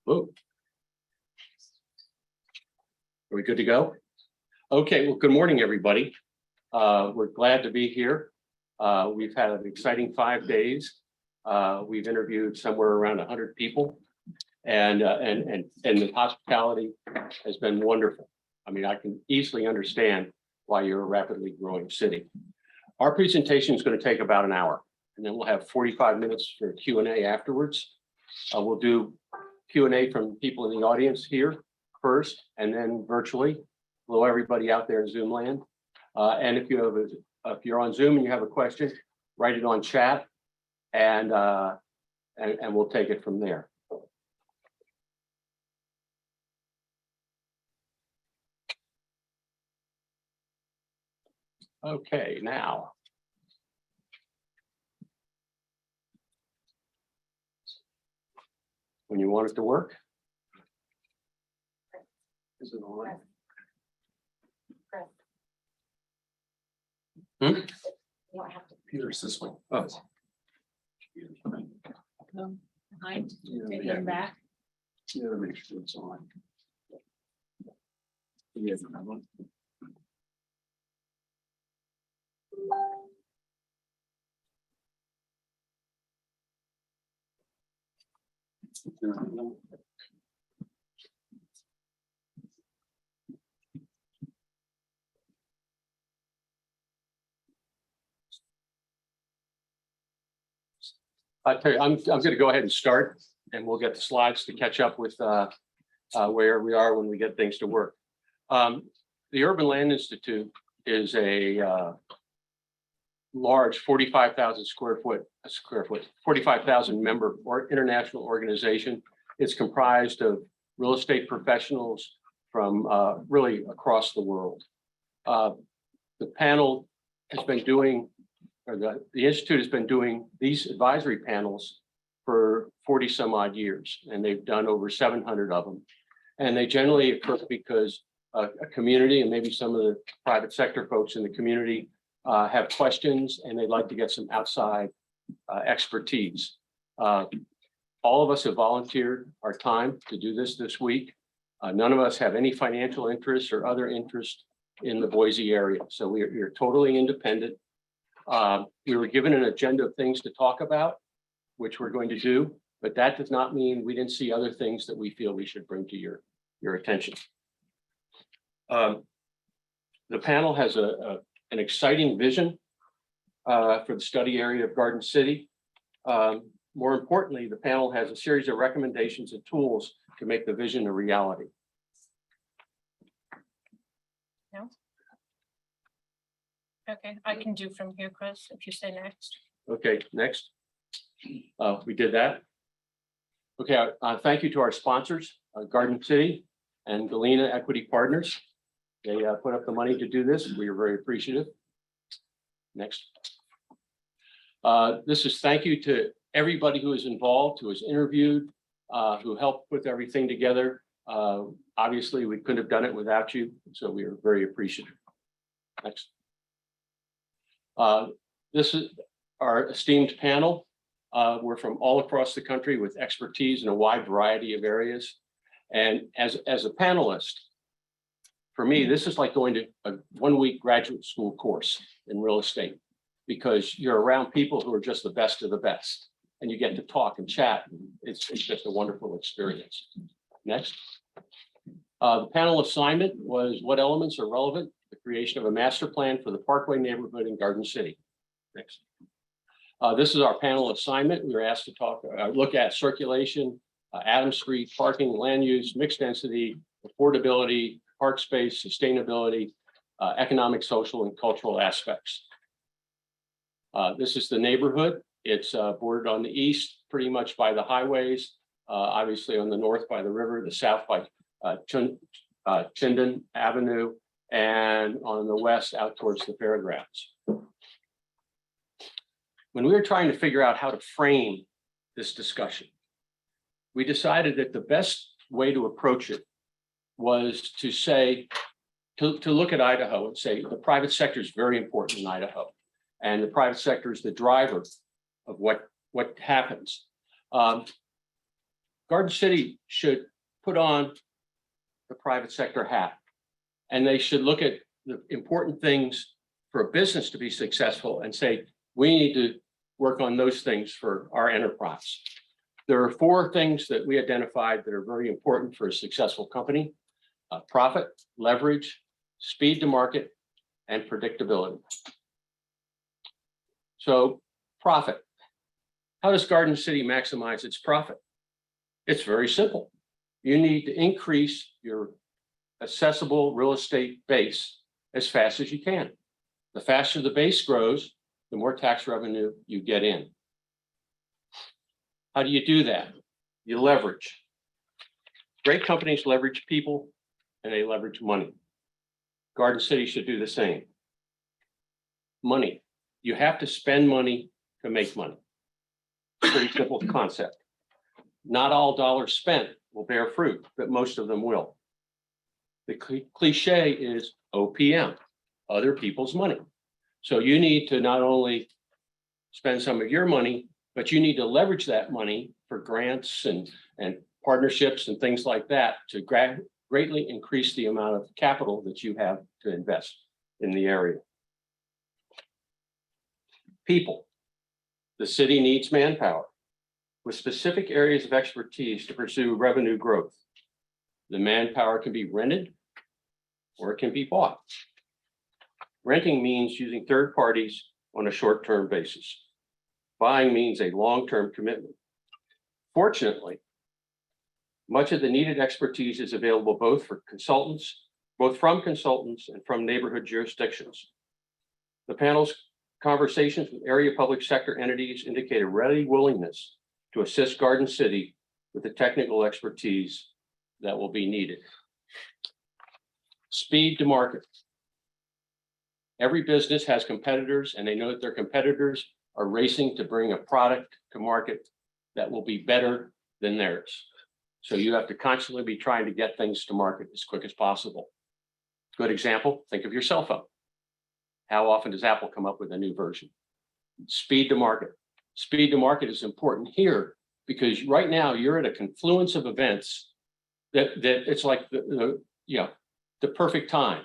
Whoa. Are we good to go? Okay, well, good morning, everybody. We're glad to be here. We've had an exciting 5 days. We've interviewed somewhere around 100 people, and the hospitality has been wonderful. I mean, I can easily understand why you're a rapidly growing city. Our presentation is going to take about an hour, and then we'll have 45 minutes for Q&A afterwards. We'll do Q&A from people in the audience here first, and then virtually. Hello, everybody out there in Zoom land. And if you're on Zoom and you have a question, write it on chat, and we'll take it from there. Okay, now. When you want it to work. Is it on? Hmm? Peter's this way. Oh. Behind, taking him back. Yeah, make sure it's on. Yeah, remember? I tell you, I'm going to go ahead and start, and we'll get the slides to catch up with where we are when we get things to work. The Urban Land Institute is a large 45,000 square foot, 45,000 member or international organization. It's comprised of real estate professionals from really across the world. The panel has been doing, or the Institute has been doing these advisory panels for 40 some odd years, and they've done over 700 of them. And they generally occur because a community and maybe some of the private sector folks in the community have questions, and they'd like to get some outside expertise. All of us have volunteered our time to do this week. None of us have any financial interest or other interest in the Boise area, so we're totally independent. We were given an agenda of things to talk about, which we're going to do, but that does not mean we didn't see other things that we feel we should bring to your attention. The panel has an exciting vision for the study area of Garden City. More importantly, the panel has a series of recommendations and tools to make the vision a reality. No. Okay, I can do from here, Chris, if you say next. Okay, next. We did that. Okay, thank you to our sponsors, Garden City and Galena Equity Partners. They put up the money to do this. We are very appreciative. Next. This is thank you to everybody who is involved, who was interviewed, who helped put everything together. Obviously, we couldn't have done it without you, so we are very appreciative. Next. This is our esteemed panel. We're from all across the country with expertise in a wide variety of areas. And as a panelist, for me, this is like going to a 1-week graduate school course in real estate, because you're around people who are just the best of the best, and you get to talk and chat. It's just a wonderful experience. Next. The panel assignment was what elements are relevant to the creation of a master plan for the Parkway neighborhood in Garden City. Next. This is our panel assignment. We were asked to look at circulation, Adams Street, parking, land use, mixed density, affordability, park space, sustainability, economic, social, and cultural aspects. This is the neighborhood. It's bordered on the east pretty much by the highways, obviously on the north by the river, the south by Chinden Avenue, and on the west out towards the fairgrounds. When we were trying to figure out how to frame this discussion, we decided that the best way to approach it was to say, to look at Idaho and say the private sector is very important in Idaho, and the private sector is the driver of what happens. Garden City should put on the private sector hat. And they should look at the important things for a business to be successful and say, we need to work on those things for our enterprise. There are 4 things that we identified that are very important for a successful company: profit, leverage, speed to market, and predictability. So profit. How does Garden City maximize its profit? It's very simple. You need to increase your accessible real estate base as fast as you can. The faster the base grows, the more tax revenue you get in. How do you do that? You leverage. Great companies leverage people and they leverage money. Garden City should do the same. Money. You have to spend money to make money. Pretty simple concept. Not all dollars spent will bear fruit, but most of them will. The cliche is OPM, other people's money. So you need to not only spend some of your money, but you need to leverage that money for grants and partnerships and things like that to greatly increase the amount of capital that you have to invest in the area. People. The city needs manpower with specific areas of expertise to pursue revenue growth. The manpower can be rented or it can be bought. Renting means using third parties on a short-term basis. Buying means a long-term commitment. Fortunately, much of the needed expertise is available both from consultants and from neighborhood jurisdictions. The panel's conversations with area public sector entities indicate a ready willingness to assist Garden City with the technical expertise that will be needed. Speed to market. Every business has competitors and they know that their competitors are racing to bring a product to market that will be better than theirs. So you have to constantly be trying to get things to market as quick as possible. Good example, think of your cell phone. How often does Apple come up with a new version? Speed to market. Speed to market is important here because right now you're at a confluence of events that it's like the perfect time.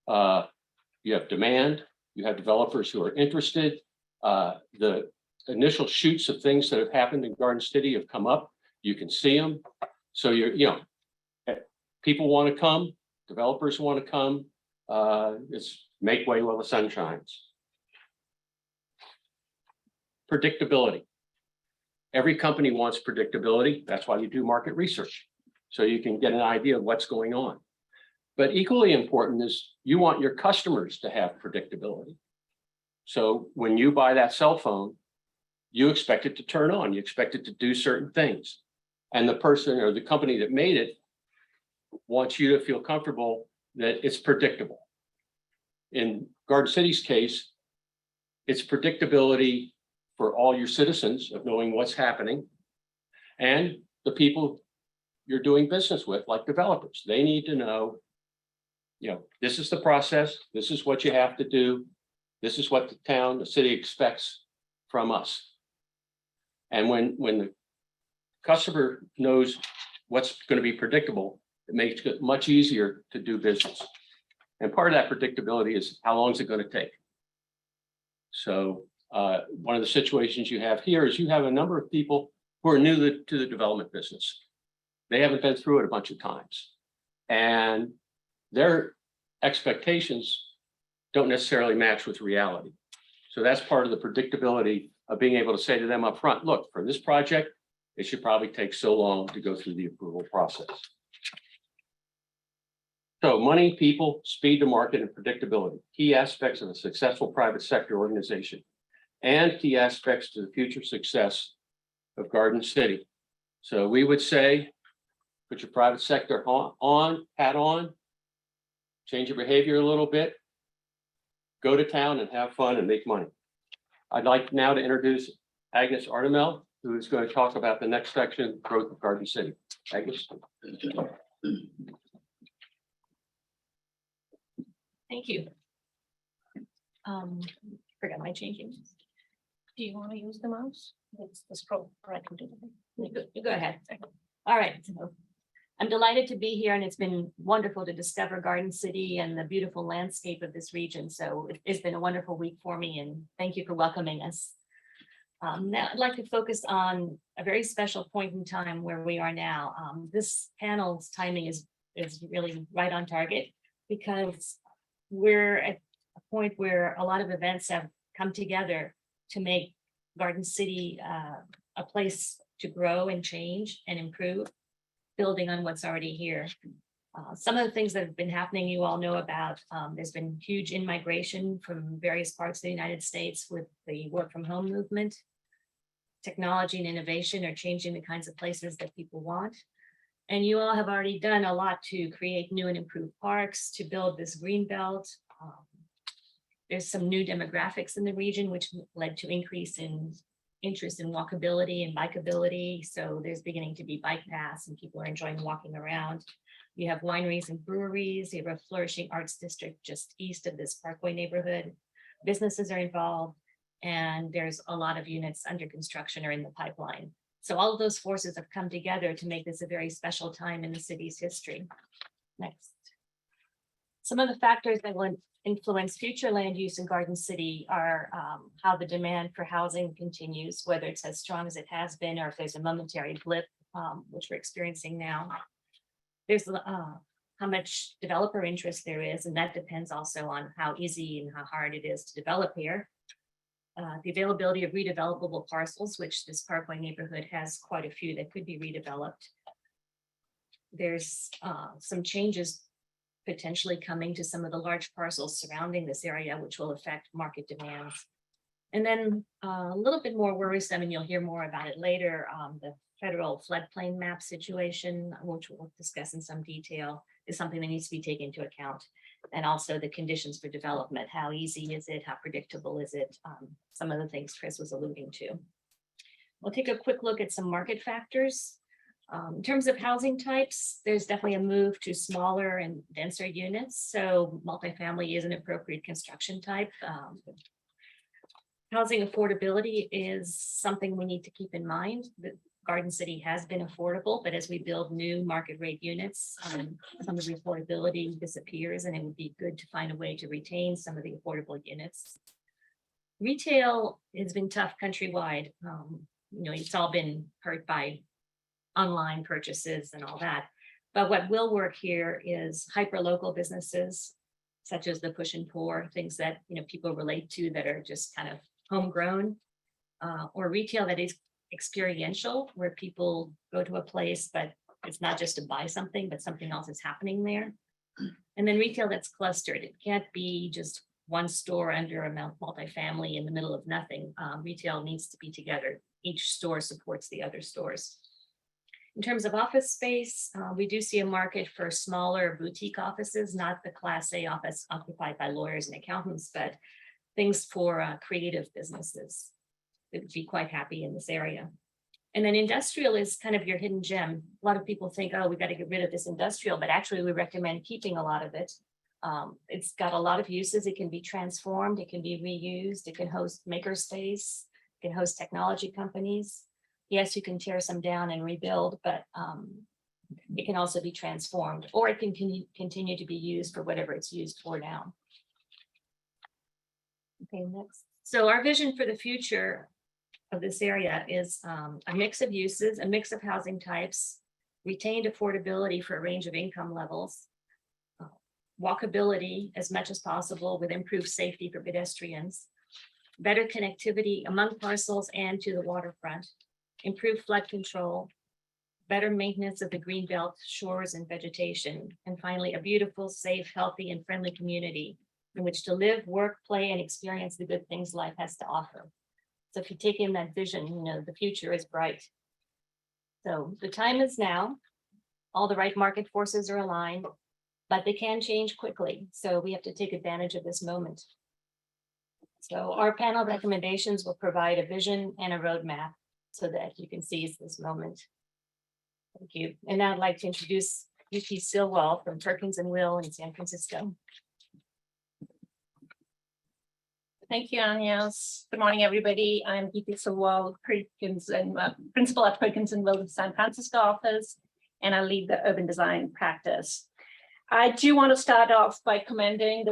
You have demand, you have developers who are interested. The initial shoots of things that have happened in Garden City have come up. You can see them. So people want to come, developers want to come. It's make way while the sun shines. Predictability. Every company wants predictability. That's why you do market research. So you can get an idea of what's going on. But equally important is you want your customers to have predictability. So when you buy that cell phone, you expect it to turn on, you expect it to do certain things. And the person or the company that made it wants you to feel comfortable that it's predictable. In Garden City's case, it's predictability for all your citizens of knowing what's happening and the people you're doing business with, like developers. They need to know, this is the process, this is what you have to do, this is what the city expects from us. And when the customer knows what's going to be predictable, it makes it much easier to do business. And part of that predictability is how long is it going to take? So one of the situations you have here is you have a number of people who are new to the development business. They haven't been through it a bunch of times. And their expectations don't necessarily match with reality. So that's part of the predictability of being able to say to them up front, look, for this project, it should probably take so long to go through the approval process. So money, people, speed to market, and predictability, key aspects of a successful private sector organization and key aspects to the future success of Garden City. So we would say, put your private sector hat on, change your behavior a little bit, go to town and have fun and make money. I'd like now to introduce Agnes Artemel, who is going to talk about the next section, growth of Garden City. Agnes. Thank you. Forgot my changing. Do you want to use the mouse? It's the scroll, or I can do it. You go ahead. All right. So I'm delighted to be here and it's been wonderful to discover Garden City and the beautiful landscape of this region. So it's been a wonderful week for me and thank you for welcoming us. Now I'd like to focus on a very special point in time where we are now. This panel's timing is really right on target because we're at a point where a lot of events have come together to make Garden City a place to grow and change and improve, building on what's already here. Some of the things that have been happening, you all know about. There's been huge in-migration from various parts of the United States with the work from home movement. Technology and innovation are changing the kinds of places that people want. And you all have already done a lot to create new and improved parks, to build this green belt. There's some new demographics in the region, which led to increase in interest in walkability and bikeability. So there's beginning to be bike paths and people are enjoying walking around. You have wineries and breweries. You have a flourishing arts district just east of this Parkway neighborhood. Businesses are involved and there's a lot of units under construction or in the pipeline. So all of those forces have come together to make this a very special time in the city's history. Next. Some of the factors that will influence future land use in Garden City are how the demand for housing continues, whether it's as strong as it has been, or if there's a momentary blip, which we're experiencing now. There's how much developer interest there is, and that depends also on how easy and how hard it is to develop here. The availability of redevelopable parcels, which this Parkway neighborhood has quite a few that could be redeveloped. There's some changes potentially coming to some of the large parcels surrounding this area, which will affect market demands. And then a little bit more worrisome, and you'll hear more about it later, the federal floodplain map situation, which we'll discuss in some detail, is something that needs to be taken into account. And also the conditions for development. How easy is it? How predictable is it? Some of the things Chris was alluding to. We'll take a quick look at some market factors. In terms of housing types, there's definitely a move to smaller and denser units. So multifamily is an appropriate construction type. Housing affordability is something we need to keep in mind. The Garden City has been affordable, but as we build new market rate units, some of the affordability disappears, and it would be good to find a way to retain some of the affordable units. Retail has been tough countrywide. It's all been hurt by online purchases and all that. But what will work here is hyper-local businesses, such as the push and pour, things that people relate to that are just kind of homegrown, or retail that is experiential, where people go to a place, but it's not just to buy something, but something else is happening there. And then retail that's clustered. It can't be just one store under a multifamily in the middle of nothing. Retail needs to be together. Each store supports the other stores. In terms of office space, we do see a market for smaller boutique offices, not the Class A office occupied by lawyers and accountants, but things for creative businesses that would be quite happy in this area. And then industrial is kind of your hidden gem. A lot of people think, oh, we got to get rid of this industrial, but actually we recommend keeping a lot of it. It's got a lot of uses. It can be transformed. It can be reused. It can host makerspace. It can host technology companies. Yes, you can tear some down and rebuild, but it can also be transformed, or it can continue to be used for whatever it's used for now. Okay, next. So our vision for the future of this area is a mix of uses, a mix of housing types, retained affordability for a range of income levels, walkability as much as possible with improved safety for pedestrians, better connectivity among parcels and to the waterfront, improved flood control, better maintenance of the greenbelt, shores, and vegetation, and finally, a beautiful, safe, healthy, and friendly community in which to live, work, play, and experience the good things life has to offer. So if you take in that vision, the future is bright. So the time is now. All the right market forces are aligned, but they can change quickly. So we have to take advantage of this moment. So our panel recommendations will provide a vision and a roadmap so that you can seize this moment. Thank you. And now I'd like to introduce UT Silwell from Perkins and Will in San Francisco. Thank you, Agnes. Good morning, everybody. I'm Geeti Sawal, Perkins and Principal at Perkins and Will San Francisco office, and I lead the urban design practice. I do want to start off by commending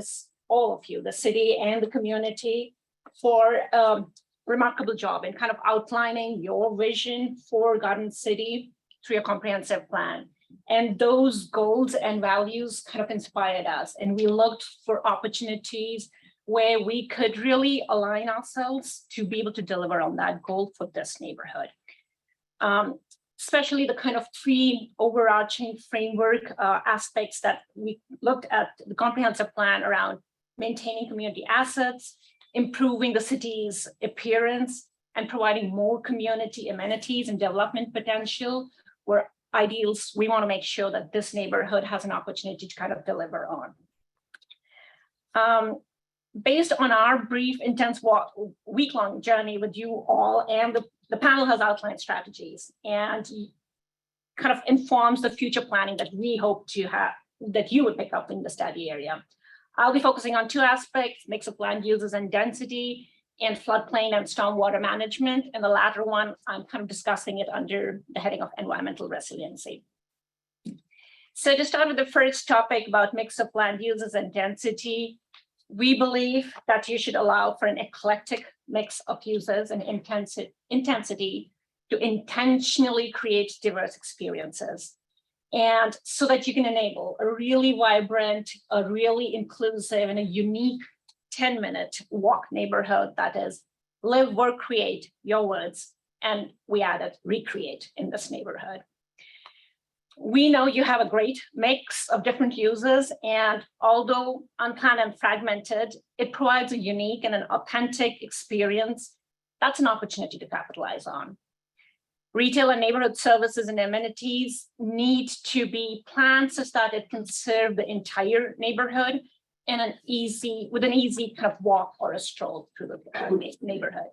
all of you, the city and the community, for a remarkable job in kind of outlining your vision for Garden City through a comprehensive plan. And those goals and values kind of inspired us, and we looked for opportunities where we could really align ourselves to be able to deliver on that goal for this neighborhood. Especially the kind of three overarching framework aspects that we looked at the comprehensive plan around maintaining community assets, improving the city's appearance, and providing more community amenities and development potential were ideals we want to make sure that this neighborhood has an opportunity to kind of deliver on. Based on our brief, intense week-long journey with you all, and the panel has outlined strategies and kind of informs the future planning that we hope to have, that you would pick up in the study area. I'll be focusing on two aspects: mix of land uses and density, and floodplain and stormwater management. And the latter one, I'm kind of discussing it under the heading of environmental resiliency. So to start with the first topic about mix of land uses and density, we believe that you should allow for an eclectic mix of uses and intensity to intentionally create diverse experiences. And so that you can enable a really vibrant, a really inclusive, and a unique 10-minute walk neighborhood that is live, work, create, your words, and we added recreate in this neighborhood. We know you have a great mix of different uses, and although unplanned and fragmented, it provides a unique and an authentic experience. That's an opportunity to capitalize on. Retail and neighborhood services and amenities need to be planned so that it can serve the entire neighborhood in with an easy kind of walk or a stroll through the neighborhood.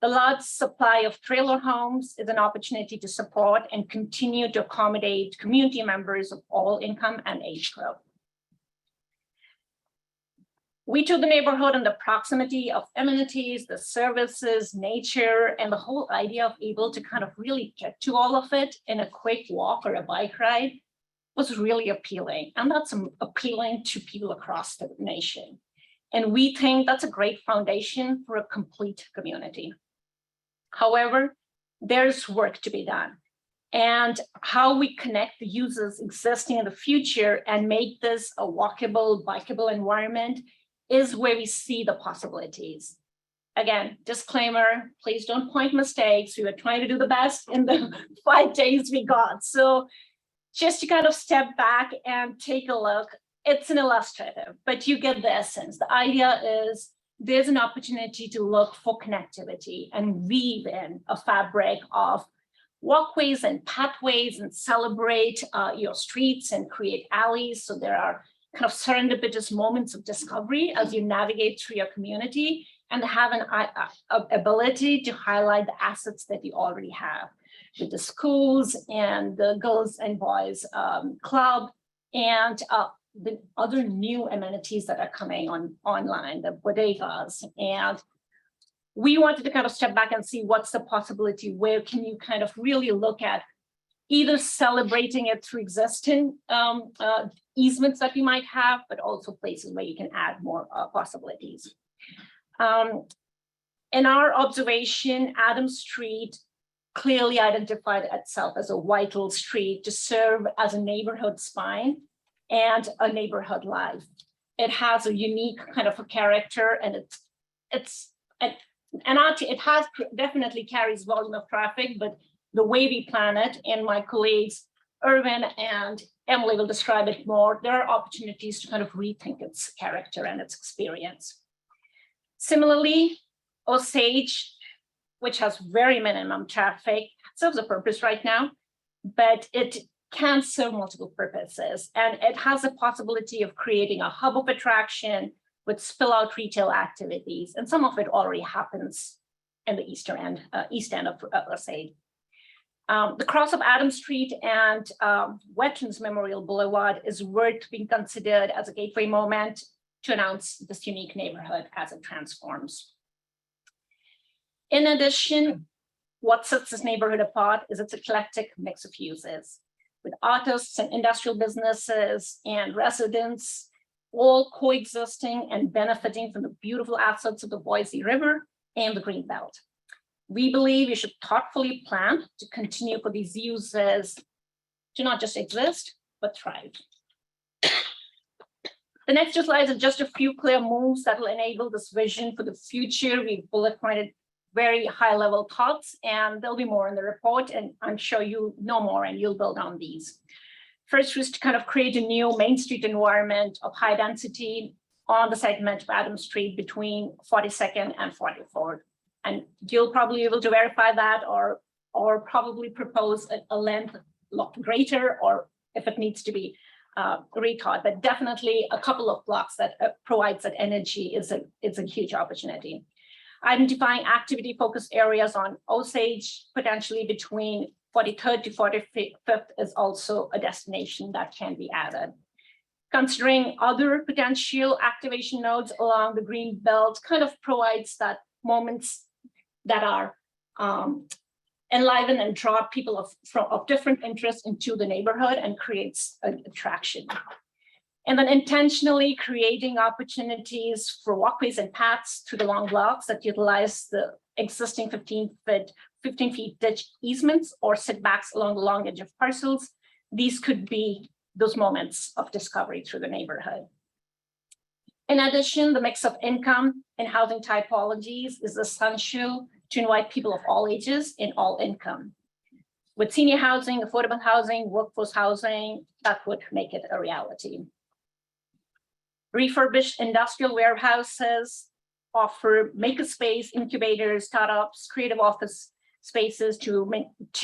The large supply of trailer homes is an opportunity to support and continue to accommodate community members of all income and age group. We took the neighborhood and the proximity of amenities, the services, nature, and the whole idea of able to kind of really get to all of it in a quick walk or a bike ride was really appealing. And that's appealing to people across the nation. And we think that's a great foundation for a complete community. However, there's work to be done. And how we connect the users existing in the future and make this a walkable, bikeable environment is where we see the possibilities. Again, disclaimer, please don't point mistakes. We were trying to do the best in the 5 days we got. So just to kind of step back and take a look, it's an illustrative, but you get the essence. The idea is there's an opportunity to look for connectivity and weave in a fabric of walkways and pathways and celebrate your streets and create alleys. So there are kind of serendipitous moments of discovery as you navigate through your community, and have an ability to highlight the assets that you already have with the schools and the girls and boys club and the other new amenities that are coming online, the bodegas. And we wanted to kind of step back and see what's the possibility, where can you kind of really look at either celebrating it through existing easements that you might have, but also places where you can add more possibilities. In our observation, Adams Street clearly identified itself as a vital street to serve as a neighborhood spine and a neighborhood life. It has a unique kind of a character, and it has definitely carries volume of traffic, but the way we plan it, and my colleagues Irvin and Emily will describe it more, there are opportunities to kind of rethink its character and its experience. Similarly, Osage, which has very minimum traffic, serves a purpose right now, but it can serve multiple purposes. And it has a possibility of creating a hub of attraction with spill out retail activities. And some of it already happens in the east end of Osage. The cross of Adams Street and Veterans Memorial Boulevard is worth being considered as a gateway moment to announce this unique neighborhood as it transforms. In addition, what sets this neighborhood apart is its eclectic mix of uses, with artists and industrial businesses and residents all coexisting and benefiting from the beautiful assets of the Boise River and the Greenbelt. We believe you should thoughtfully plan to continue for these uses to not just exist, but thrive. The next two slides are just a few clear moves that will enable this vision for the future. We've bullet pointed very high level thoughts, and there'll be more in the report, and I'm sure you know more and you'll build on these. First was to kind of create a new Main Street environment of high density on the segment of Adams Street between 42nd and 44th. And you'll probably be able to verify that or probably propose a length lot greater, or if it needs to be rethought, but definitely a couple of blocks that provides that energy is a huge opportunity. Identifying activity focused areas on Osage, potentially between 43rd to 45th is also a destination that can be added. Considering other potential activation nodes along the green belt kind of provides that moments that are enliven and draw people of different interests into the neighborhood and creates an attraction. And then intentionally creating opportunities for walkways and paths through the long blocks that utilize the existing 15 feet ditch easements or setbacks along the long edge of parcels. These could be those moments of discovery through the neighborhood. In addition, the mix of income and housing typologies is essential to invite people of all ages in all income. With senior housing, affordable housing, workforce housing, that would make it a reality. Refurbished industrial warehouses offer makerspace, incubators, startups, creative office spaces to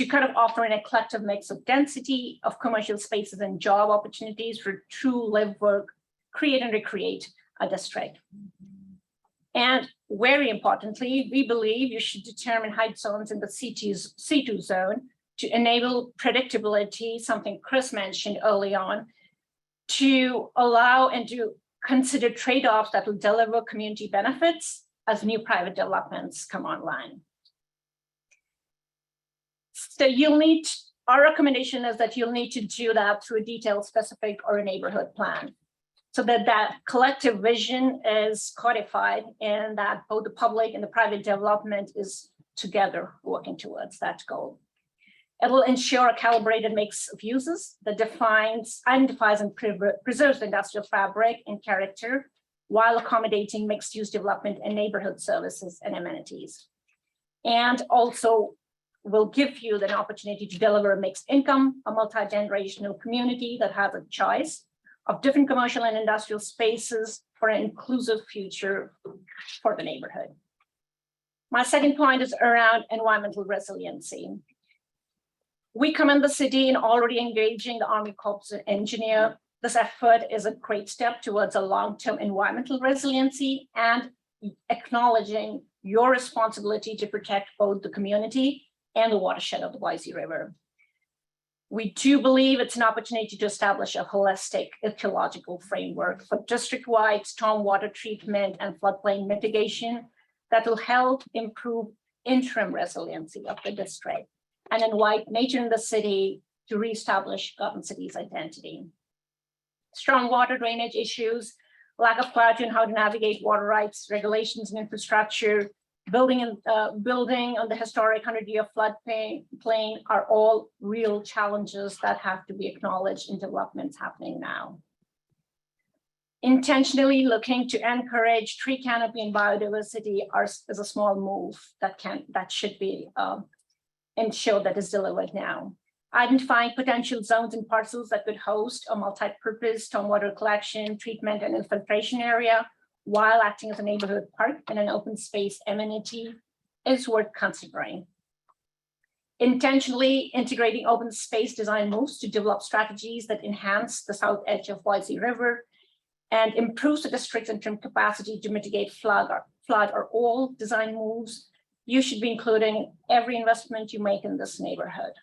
kind of offer an eclectic mix of density of commercial spaces and job opportunities for true live, work, create and recreate a district. And very importantly, we believe you should determine height zones in the C2 zone to enable predictability, something Chris mentioned early on, to allow and to consider trade-offs that will deliver community benefits as new private developments come online. So our recommendation is that you'll need to do that through a detailed, specific, or a neighborhood plan, so that that collective vision is codified and that both the public and the private development is together working towards that goal. It will ensure a calibrated mix of uses that identifies and preserves the industrial fabric and character while accommodating mixed use development and neighborhood services and amenities. And also will give you the opportunity to deliver a mixed income, a multi-generational community that has a choice of different commercial and industrial spaces for an inclusive future for the neighborhood. My second point is around environmental resiliency. We commend the city in already engaging the Army Corps of Engineers. This effort is a great step towards a long-term environmental resiliency and acknowledging your responsibility to protect both the community and the watershed of the Boise River. We do believe it's an opportunity to establish a holistic ecological framework for district-wide stormwater treatment and floodplain mitigation that will help improve interim resiliency of the district and invite nature in the city to reestablish Garden City's identity. Strong water drainage issues, lack of clarity on how to navigate water rights, regulations and infrastructure, building on the historic 100-year floodplain are all real challenges that have to be acknowledged in developments happening now. Intentionally looking to encourage tree canopy and biodiversity is a small move that should be ensured that is delivered now. Identifying potential zones and parcels that could host a multi-purpose stormwater collection, treatment, and infiltration area while acting as a neighborhood park and an open space amenity is worth considering. Intentionally integrating open space design moves to develop strategies that enhance the south edge of Boise River and improves the district's interim capacity to mitigate flood are all design moves you should be including every investment you make in this neighborhood.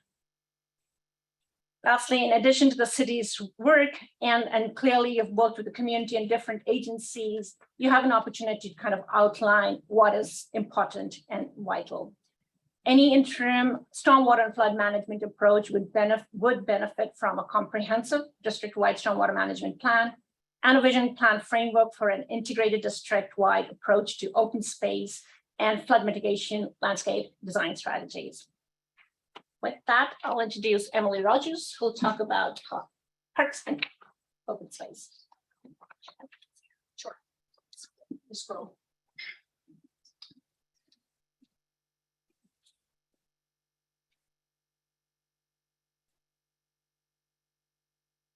Lastly, in addition to the city's work, and clearly you've worked with the community and different agencies, you have an opportunity to kind of outline what is important and vital. Any interim stormwater and flood management approach would benefit from a comprehensive district-wide stormwater management plan and a vision plan framework for an integrated district-wide approach to open space and flood mitigation landscape design strategies. With that, I'll introduce Emily Rogers, who'll talk about parks and open space. Sure. Just scroll.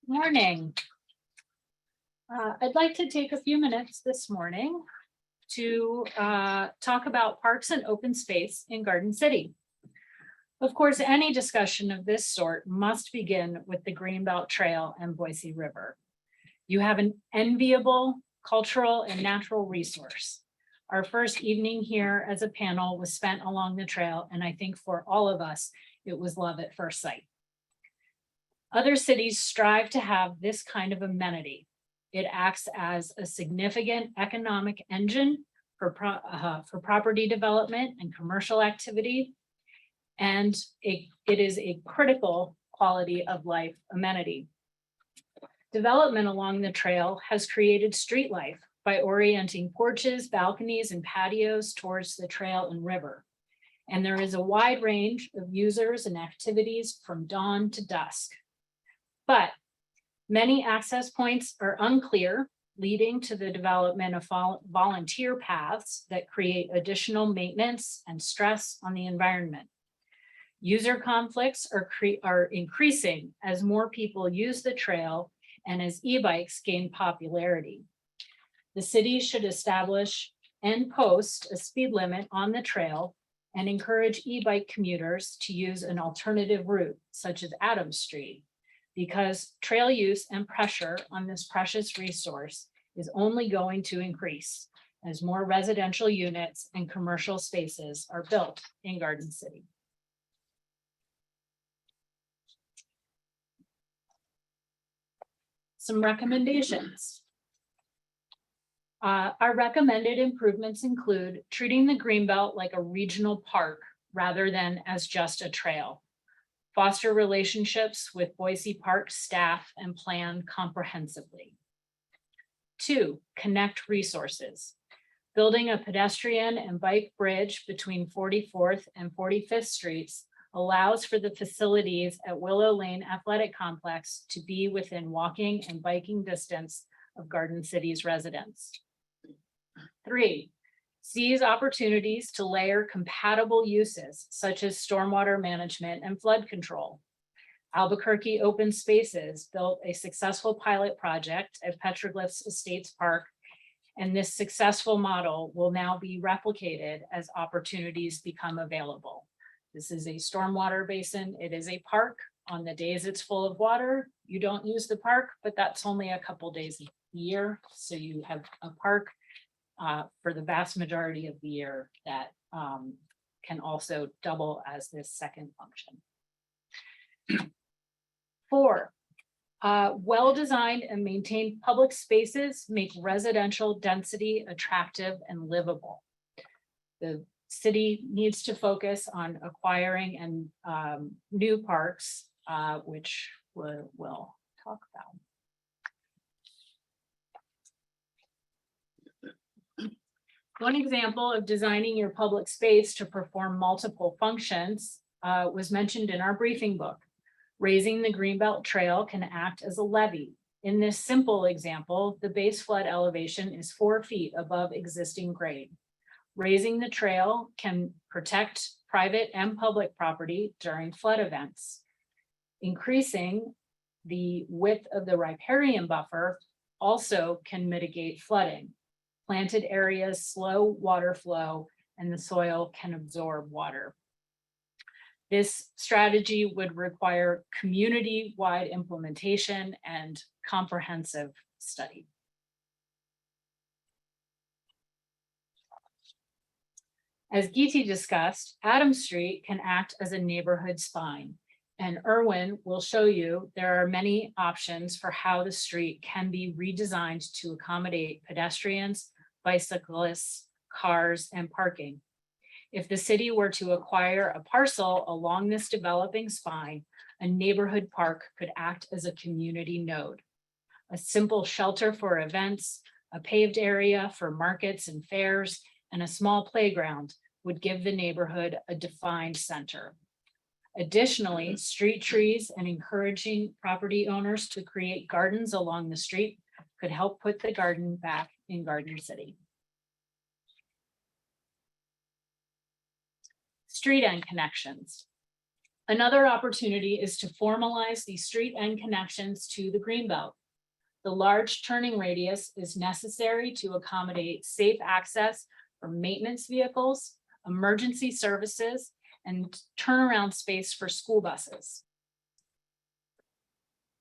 Morning. I'd like to take a few minutes this morning to talk about parks and open space in Garden City. Of course, any discussion of this sort must begin with the Greenbelt Trail and Boise River. You have an enviable cultural and natural resource. Our first evening here as a panel was spent along the trail, and I think for all of us, it was love at first sight. Other cities strive to have this kind of amenity. It acts as a significant economic engine for property development and commercial activity, and it is a critical quality of life amenity. Development along the trail has created street life by orienting porches, balconies, and patios towards the trail and river. And there is a wide range of users and activities from dawn to dusk. But many access points are unclear, leading to the development of volunteer paths that create additional maintenance and stress on the environment. User conflicts are increasing as more people use the trail and as e-bikes gain popularity. The city should establish and post a speed limit on the trail and encourage e-bike commuters to use an alternative route, such as Adams Street, because trail use and pressure on this precious resource is only going to increase as more residential units and commercial spaces are built in Garden City. Some recommendations. Our recommended improvements include treating the Greenbelt like a regional park rather than as just a trail. Foster relationships with Boise Park staff and plan comprehensively. 2, connect resources. Building a pedestrian and bike bridge between 44th and 45th Streets allows for the facilities at Willow Lane Athletic Complex to be within walking and biking distance of Garden City's residents. 3, seize opportunities to layer compatible uses such as stormwater management and flood control. Albuquerque Open Spaces built a successful pilot project at Petroglyphs Estates Park, and this successful model will now be replicated as opportunities become available. This is a stormwater basin. It is a park. On the days it's full of water, you don't use the park, but that's only a couple days a year. So you have a park for the vast majority of the year that can also double as this second function. 4, well-designed and maintained public spaces make residential density attractive and livable. The city needs to focus on acquiring and new parks, which we'll talk about. One example of designing your public space to perform multiple functions was mentioned in our briefing book. Raising the Greenbelt Trail can act as a levee. In this simple example, the base flood elevation is 4 feet above existing grade. Raising the trail can protect private and public property during flood events. Increasing the width of the riparian buffer also can mitigate flooding. Planted areas slow water flow and the soil can absorb water. This strategy would require community-wide implementation and comprehensive study. As Geeti discussed, Adams Street can act as a neighborhood spine, And Erwin will show you there are many options for how the street can be redesigned to accommodate pedestrians, bicyclists, cars, and parking. If the city were to acquire a parcel along this developing spine, a neighborhood park could act as a community node. A simple shelter for events, a paved area for markets and fairs, and a small playground would give the neighborhood a defined center. Additionally, street trees and encouraging property owners to create gardens along the street could help put the garden back in Garden City. Street end connections. Another opportunity is to formalize these street end connections to the Greenbelt. The large turning radius is necessary to accommodate safe access for maintenance vehicles, emergency services, and turnaround space for school buses.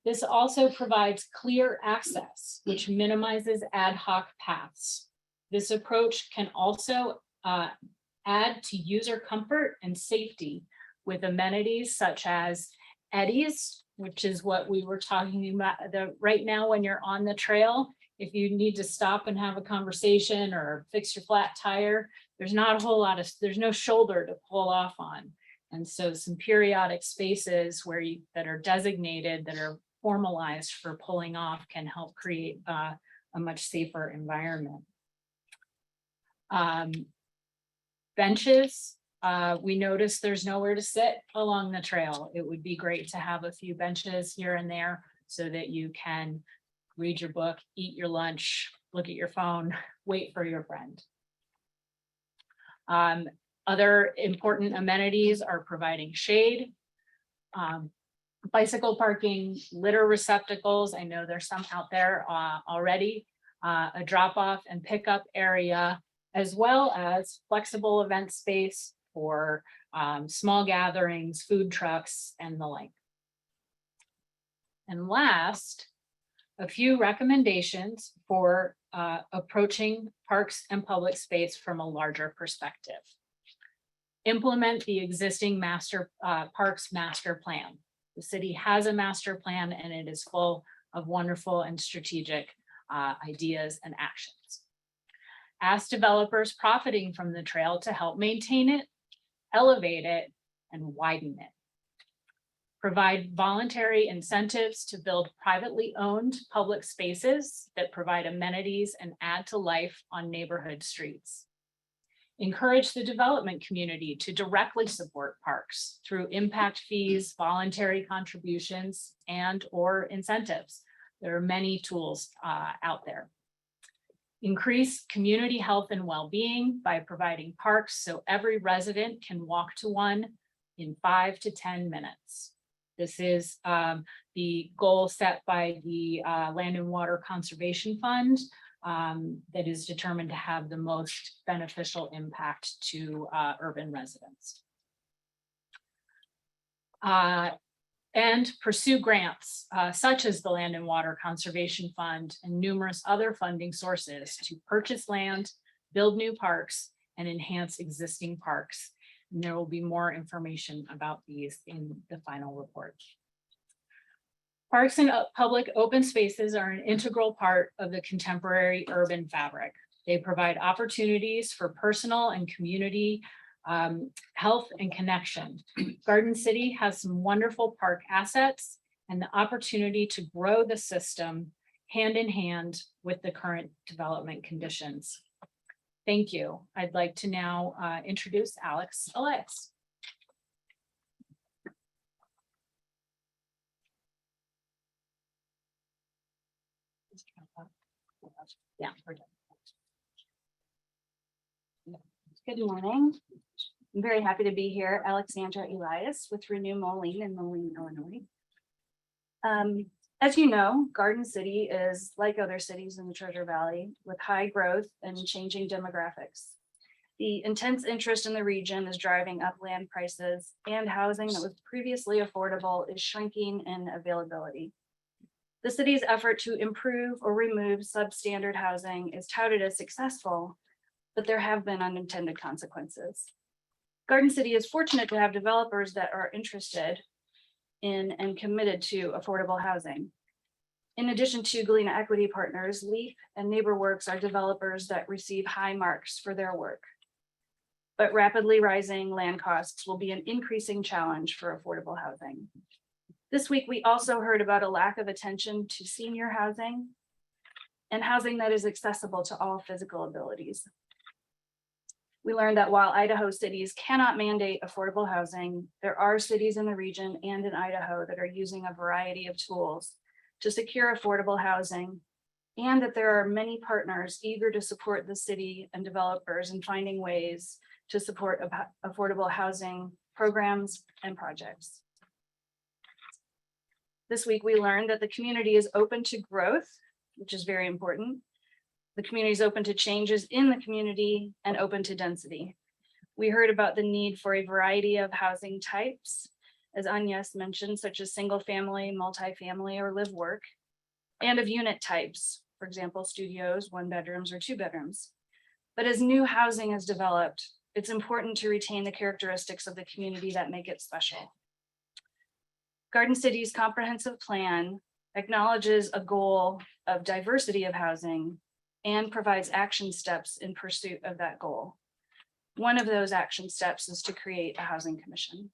This also provides clear access, which minimizes ad hoc paths. This approach can also add to user comfort and safety with amenities such as eddies, which is what we were talking about. Right now, when you're on the trail, if you need to stop and have a conversation or fix your flat tire, there's not a whole lot of, there's no shoulder to pull off on. And so some periodic spaces that are designated, that are formalized for pulling off, can help create a much safer environment. Benches, we noticed there's nowhere to sit along the trail. It would be great to have a few benches here and there so that you can read your book, eat your lunch, look at your phone, wait for your friend. Other important amenities are providing shade, bicycle parking, litter receptacles. I know there's some out there already, a drop-off and pickup area, as well as flexible event space for small gatherings, food trucks, and the like. And last, a few recommendations for approaching parks and public space from a larger perspective. Implement the existing parks master plan. The city has a master plan and it is full of wonderful and strategic ideas and actions. Ask developers profiting from the trail to help maintain it, elevate it, and widen it. Provide voluntary incentives to build privately owned public spaces that provide amenities and add to life on neighborhood streets. Encourage the development community to directly support parks through impact fees, voluntary contributions, and/or incentives. There are many tools out there. Increase community health and well-being by providing parks so every resident can walk to one in 5 to 10 minutes. This is the goal set by the Land and Water Conservation Fund that is determined to have the most beneficial impact to urban residents. And pursue grants such as the Land and Water Conservation Fund and numerous other funding sources to purchase land, build new parks, and enhance existing parks. And there will be more information about these in the final report. Parks and public open spaces are an integral part of the contemporary urban fabric. They provide opportunities for personal and community health and connection. Garden City has some wonderful park assets and the opportunity to grow the system hand in hand with the current development conditions. Thank you. I'd like to now introduce Alex Elias. Yeah, we're done. Good morning. I'm very happy to be here. Alexandra Elias with Renew Moline in Moline, Illinois. As you know, Garden City is like other cities in the Treasure Valley with high growth and changing demographics. The intense interest in the region is driving up land prices, and housing that was previously affordable is shrinking in availability. The city's effort to improve or remove substandard housing is touted as successful, but there have been unintended consequences. Garden City is fortunate to have developers that are interested in and committed to affordable housing. In addition to Galena Equity Partners, LEAP and NeighborWorks are developers that receive high marks for their work. But rapidly rising land costs will be an increasing challenge for affordable housing. This week, we also heard about a lack of attention to senior housing and housing that is accessible to all physical abilities. We learned that while Idaho cities cannot mandate affordable housing, there are cities in the region and in Idaho that are using a variety of tools to secure affordable housing, and that there are many partners eager to support the city and developers in finding ways to support affordable housing programs and projects. This week, we learned that the community is open to growth, which is very important. The community is open to changes in the community and open to density. We heard about the need for a variety of housing types, as Agnes mentioned, such as single family, multifamily, or live work, and of unit types, for example, studios, 1 bedrooms or 2 bedrooms. But as new housing is developed, it's important to retain the characteristics of the community that make it special. Garden City's comprehensive plan acknowledges a goal of diversity of housing and provides action steps in pursuit of that goal. One of those action steps is to create a housing commission.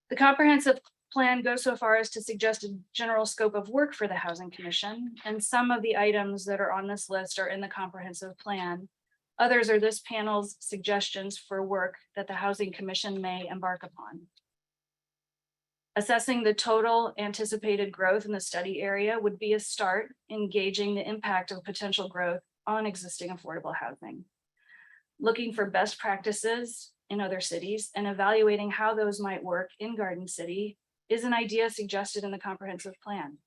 The comprehensive plan goes so far as to suggest a general scope of work for the Housing Commission, and some of the items that are on this list are in the comprehensive plan. Others are this panel's suggestions for work that the Housing Commission may embark upon. Assessing the total anticipated growth in the study area would be a start in gauging the impact of potential growth on existing affordable housing. Looking for best practices in other cities and evaluating how those might work in Garden City is an idea suggested in the comprehensive plan.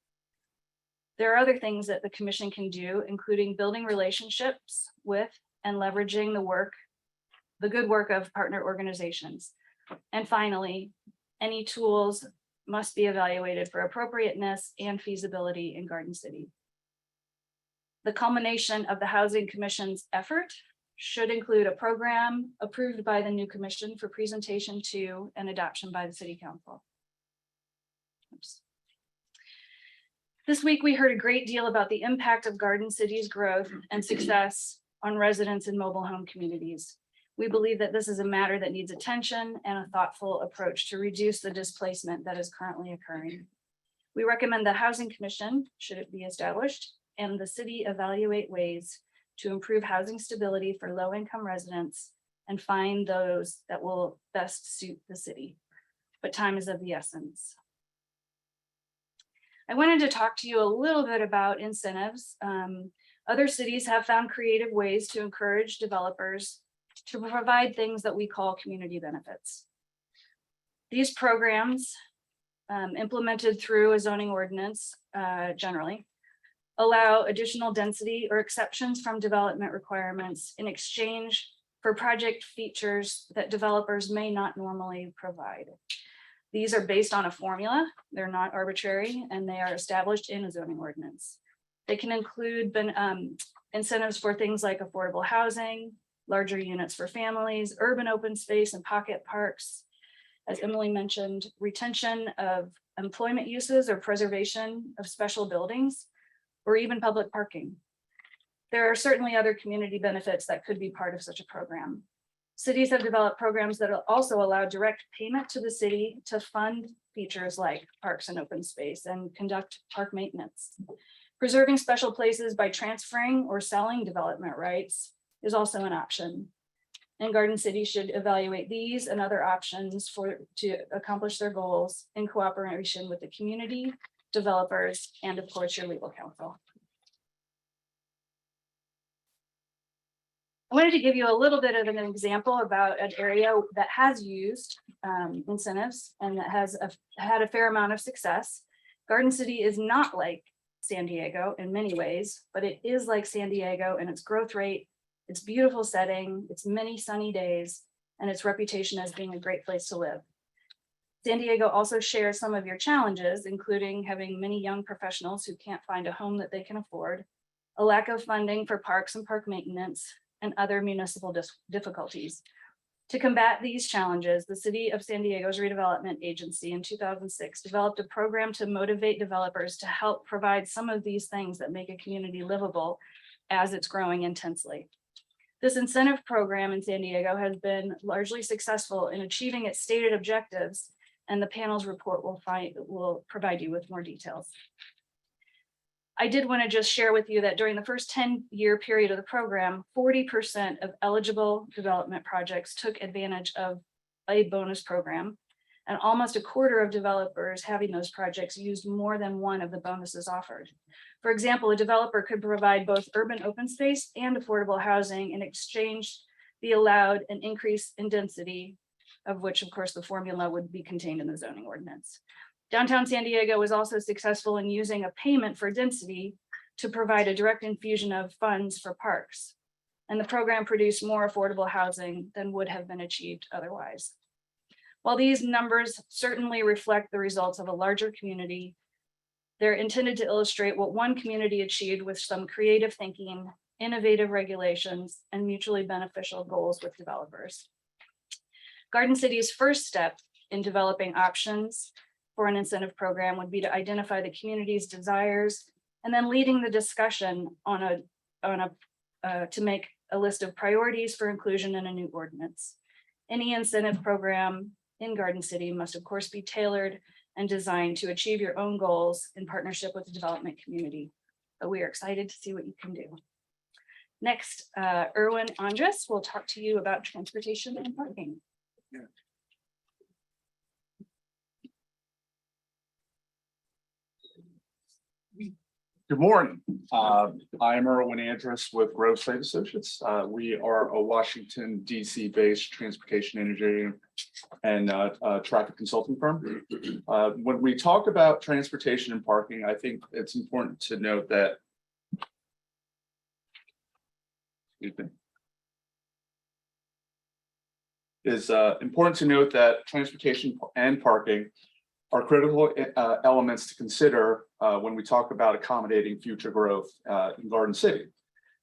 There are other things that the commission can do, including building relationships with and leveraging the good work of partner organizations. And finally, any tools must be evaluated for appropriateness and feasibility in Garden City. The culmination of the Housing Commission's effort should include a program approved by the new commission for presentation to and adoption by the City Council. Oops. This week, we heard a great deal about the impact of Garden City's growth and success on residents in mobile home communities. We believe that this is a matter that needs attention and a thoughtful approach to reduce the displacement that is currently occurring. We recommend the Housing Commission, should it be established, and the city evaluate ways to improve housing stability for low-income residents and find those that will best suit the city. But time is of the essence. I wanted to talk to you a little bit about incentives. Other cities have found creative ways to encourage developers to provide things that we call community benefits. These programs, implemented through a zoning ordinance generally, allow additional density or exceptions from development requirements in exchange for project features that developers may not normally provide. These are based on a formula, they're not arbitrary, and they are established in a zoning ordinance. They can include incentives for things like affordable housing, larger units for families, urban open space and pocket parks. As Emily mentioned, retention of employment uses or preservation of special buildings, or even public parking. There are certainly other community benefits that could be part of such a program. Cities have developed programs that also allow direct payment to the city to fund features like parks and open space and conduct park maintenance. Preserving special places by transferring or selling development rights is also an option. And Garden City should evaluate these and other options to accomplish their goals in cooperation with the community, developers, and of course, your legal counsel. I wanted to give you a little bit of an example about an area that has used incentives and that has had a fair amount of success. Garden City is not like San Diego in many ways, but it is like San Diego in its growth rate, its beautiful setting, its many sunny days, and its reputation as being a great place to live. San Diego also shares some of your challenges, including having many young professionals who can't find a home that they can afford, a lack of funding for parks and park maintenance, and other municipal difficulties. To combat these challenges, the City of San Diego's redevelopment agency in 2006 developed a program to motivate developers to help provide some of these things that make a community livable as it's growing intensely. This incentive program in San Diego has been largely successful in achieving its stated objectives, and the panel's report will provide you with more details. I did want to just share with you that during the first 10-year period of the program, 40% of eligible development projects took advantage of a bonus program, and almost a quarter of developers having those projects used more than one of the bonuses offered. For example, a developer could provide both urban open space and affordable housing in exchange be allowed an increase in density, of which of course the formula would be contained in the zoning ordinance. Downtown San Diego was also successful in using a payment for density to provide a direct infusion of funds for parks. And the program produced more affordable housing than would have been achieved otherwise. While these numbers certainly reflect the results of a larger community, they're intended to illustrate what one community achieved with some creative thinking, innovative regulations, and mutually beneficial goals with developers. Garden City's first step in developing options for an incentive program would be to identify the community's desires and then leading the discussion to make a list of priorities for inclusion in a new ordinance. Any incentive program in Garden City must of course be tailored and designed to achieve your own goals in partnership with the development community. But we are excited to see what you can do. Next, Erwin Andres will talk to you about transportation and parking. Good morning. I am Erwin Andrus with Grove Site Associates. We are a Washington, D.C. based transportation engineering and traffic consulting firm. When we talk about transportation and parking, I think it's important to note that transportation and parking are critical elements to consider when we talk about accommodating future growth in Garden City.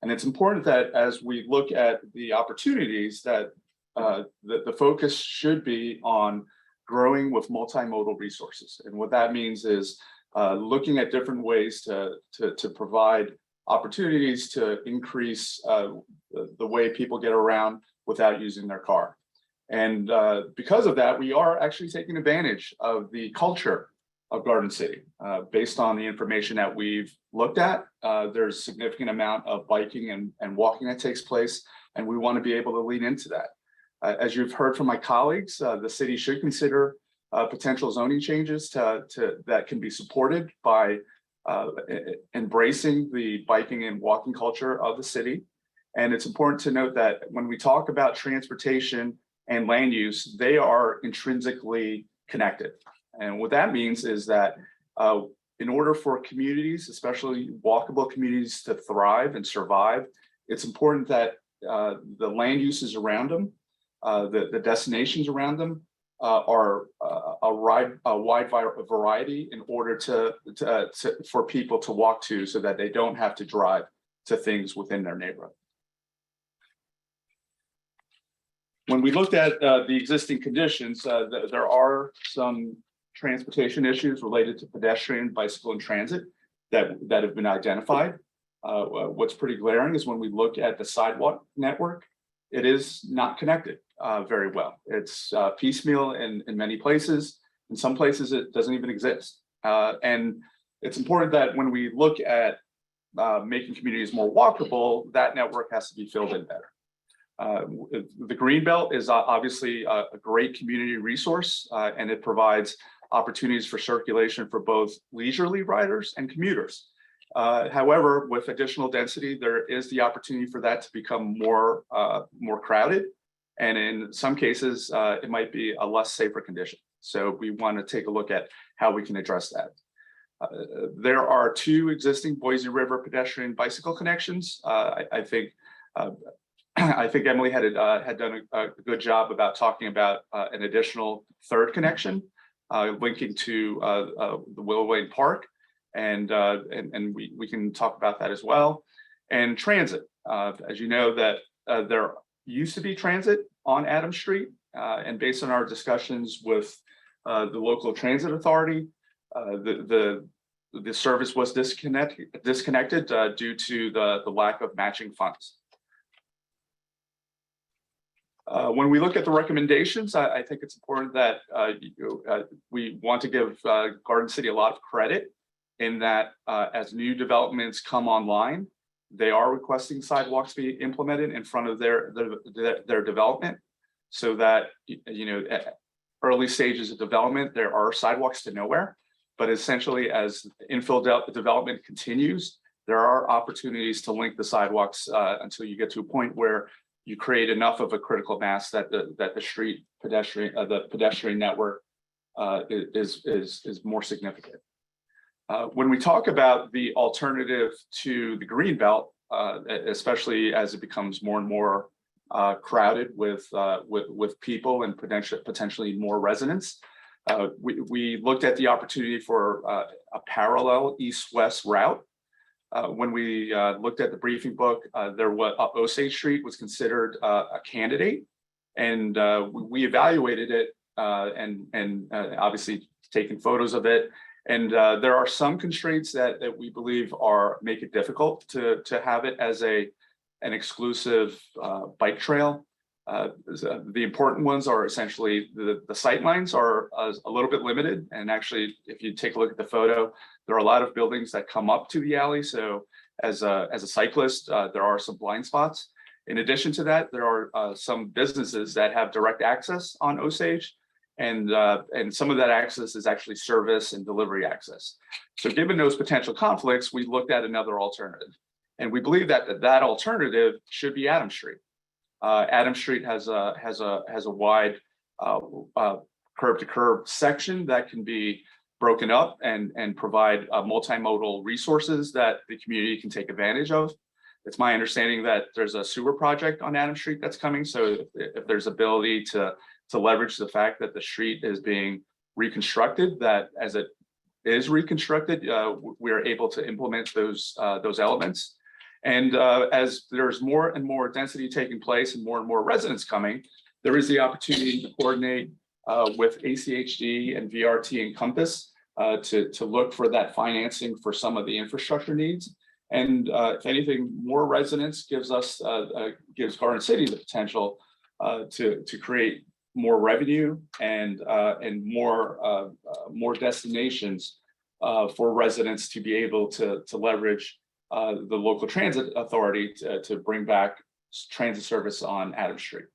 And it's important that as we look at the opportunities that the focus should be on growing with multimodal resources. And what that means is looking at different ways to provide opportunities to increase the way people get around without using their car. And because of that, we are actually taking advantage of the culture of Garden City. Based on the information that we've looked at, there's a significant amount of biking and walking that takes place, and we want to be able to lean into that. As you've heard from my colleagues, the city should consider potential zoning changes that can be supported by embracing the biking and walking culture of the city. And it's important to note that when we talk about transportation and land use, they are intrinsically connected. And what that means is that in order for communities, especially walkable communities, to thrive and survive, it's important that the land uses around them, the destinations around them are a wide variety in order for people to walk to, so that they don't have to drive to things within their neighborhood. When we looked at the existing conditions, there are some transportation issues related to pedestrian, bicycle, and transit that have been identified. What's pretty glaring is when we look at the sidewalk network, it is not connected very well. It's piecemeal in many places. In some places, it doesn't even exist. And it's important that when we look at making communities more walkable, that network has to be filled in better. The Greenbelt is obviously a great community resource, and it provides opportunities for circulation for both leisurely riders and commuters. However, with additional density, there is the opportunity for that to become more crowded. And in some cases, it might be a less safer condition. So we want to take a look at how we can address that. There are 2 existing Boise River pedestrian bicycle connections. I think Emily had done a good job about talking about an additional 3rd connection linking to the Willow Lane Park, and we can talk about that as well. And transit, as you know, that there used to be transit on Adams Street. And based on our discussions with the local transit authority, the service was disconnected due to the lack of matching funds. When we look at the recommendations, I think it's important that we want to give Garden City a lot of credit in that as new developments come online, they are requesting sidewalks be implemented in front of their development, so that at early stages of development there are sidewalks to nowhere. But essentially, as infill development continues, there are opportunities to link the sidewalks until you get to a point where you create enough of a critical mass that the pedestrian network is more significant. When we talk about the alternative to the green belt, especially as it becomes more and more crowded with people and potentially more residents, we looked at the opportunity for a parallel east-west route. When we looked at the briefing book, Osage Street was considered a candidate, and we evaluated it and obviously taken photos of it. And there are some constraints that we believe make it difficult to have it as an exclusive bike trail. The important ones are essentially the sight lines are a little bit limited. And actually, if you take a look at the photo, there are a lot of buildings that come up to the alley. So as a cyclist, there are some blind spots. In addition to that, there are some businesses that have direct access on Osage. And some of that access is actually service and delivery access. So given those potential conflicts, we looked at another alternative. And we believe that alternative should be Adams Street. Adams Street has a wide curb-to-curb section that can be broken up and provide multimodal resources that the community can take advantage of. It's my understanding that there's a sewer project on Adams Street that's coming. So if there's ability to leverage the fact that the street is being reconstructed, that as it is reconstructed, we are able to implement those elements. And as there's more and more density taking place and more residents coming, there is the opportunity to coordinate with ACHD and VRT and Compass to look for that financing for some of the infrastructure needs. And if anything, more residents gives Garden City the potential to create more revenue and more destinations for residents to be able to leverage the local transit authority to bring back transit service on Adams Street.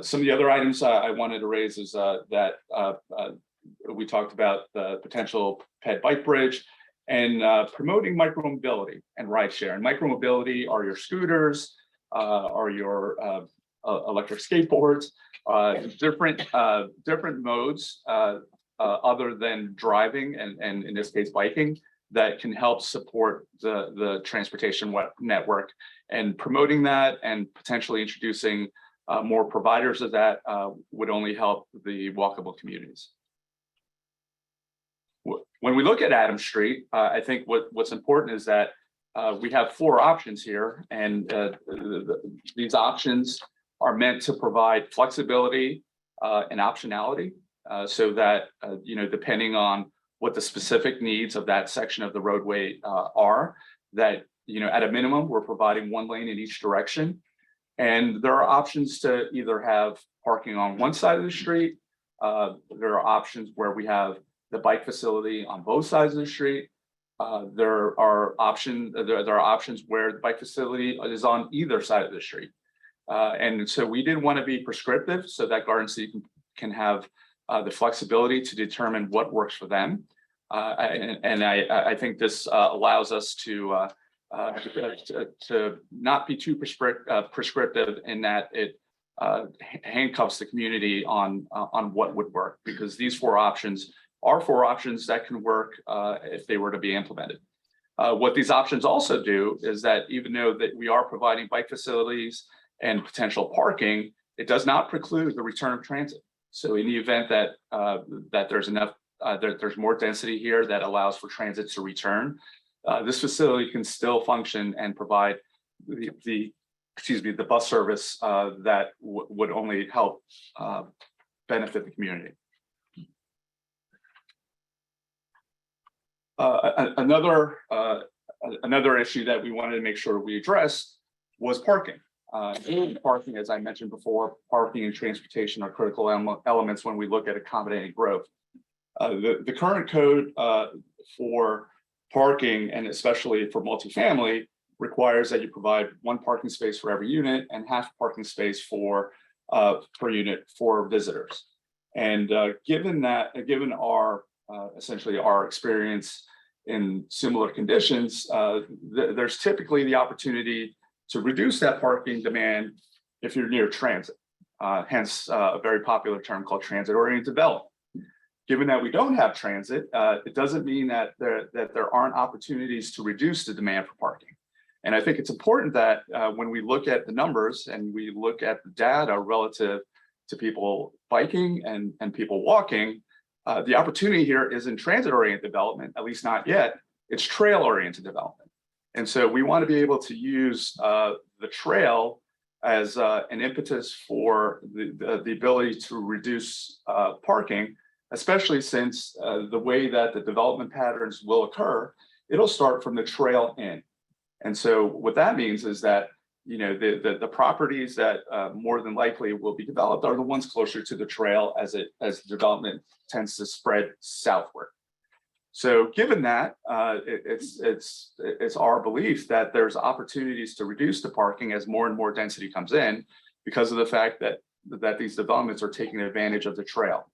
Some of the other items I wanted to raise is that we talked about the potential ped bike bridge and promoting micromobility and rideshare. And micromobility are your scooters, are your electric skateboards, different modes other than driving and in this case biking, that can help support the transportation network. And promoting that and potentially introducing more providers of that would only help the walkable communities. When we look at Adams Street, I think what's important is that we have 4 options here, and these options are meant to provide flexibility and optionality, so that depending on what the specific needs of that section of the roadway are, that at a minimum we're providing 1 lane in each direction. And there are options to either have parking on one side of the street. There are options where we have the bike facility on both sides of the street. There are options where the bike facility is on either side of the street. And so we didn't want to be prescriptive, so that Garden City can have the flexibility to determine what works for them. I think this allows us to not be too prescriptive in that it handcuffs the community on what would work, because these 4 options are 4 options that can work if they were to be implemented. What these options also do is that even though that we are providing bike facilities and potential parking, it does not preclude the return of transit. So in the event that there's enough, there's more density here that allows for transit to return, this facility can still function and provide the the bus service that would only help benefit the community. Another issue that we wanted to make sure we addressed was parking. Parking, as I mentioned before, parking and transportation are critical elements when we look at accommodating growth. The current code for parking, and especially for multifamily, requires that you provide one parking space for every unit and half parking space for per unit for visitors. And given our essentially our experience in similar conditions, there's typically the opportunity to reduce that parking demand if you're near transit. Hence a very popular term called transit-oriented development. Given that we don't have transit, it doesn't mean that there aren't opportunities to reduce the demand for parking. And I think it's important that when we look at the numbers and we look at the data relative to people biking and people walking, the opportunity here isn't transit-oriented development, at least not yet. It's trail-oriented development. And so we want to be able to use the trail as an impetus for the ability to reduce parking, especially since the way that the development patterns will occur, it'll start from the trail in. And so what that means is that, you know, the properties that more than likely will be developed are the ones closer to the trail as development tends to spread southward. So given that, it's our belief that there's opportunities to reduce the parking as more and more density comes in, because of the fact that these developments are taking advantage of the trail.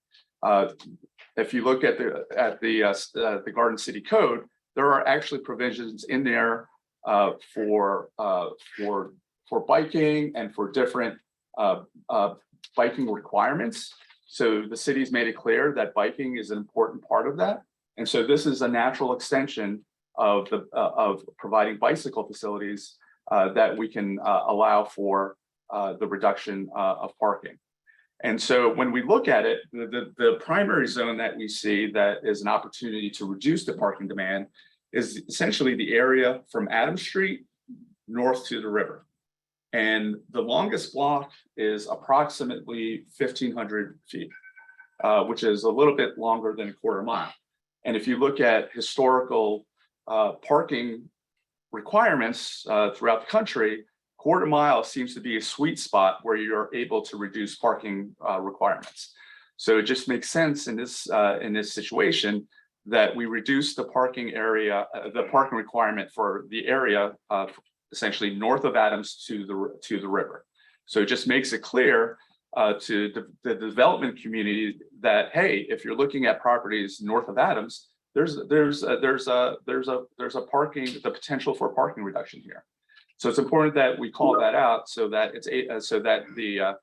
If you look at the Garden City Code, there are actually provisions in there for biking and for different biking requirements. So the city's made it clear that biking is an important part of that. And so this is a natural extension of providing bicycle facilities that we can allow for the reduction of parking. And so when we look at it, the primary zone that we see that is an opportunity to reduce the parking demand is essentially the area from Adams Street north to the river. And the longest block is approximately 1,500 feet, which is a little bit longer than a quarter mile. And if you look at historical parking requirements throughout the country, quarter mile seems to be a sweet spot where you're able to reduce parking requirements. So it just makes sense in this situation that we reduce the parking area, the parking requirement for the area essentially north of Adams to the river. So it just makes it clear to the development community that, hey, if you're looking at properties north of Adams, there's a the potential for parking reduction here. So it's important that we call that out so that the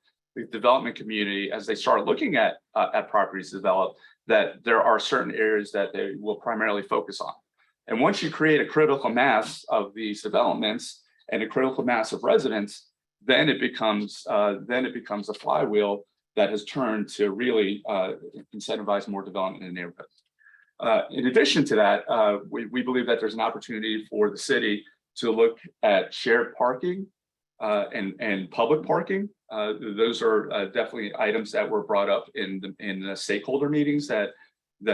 development community, as they start looking at properties developed, that there are certain areas that they will primarily focus on. And once you create a critical mass of these developments and a critical mass of residents, then it becomes a flywheel that has turned to really incentivize more development in the neighborhood. In addition to that, we believe that there's an opportunity for the city to look at shared parking and public parking. Those are definitely items that were brought up in the stakeholder meetings that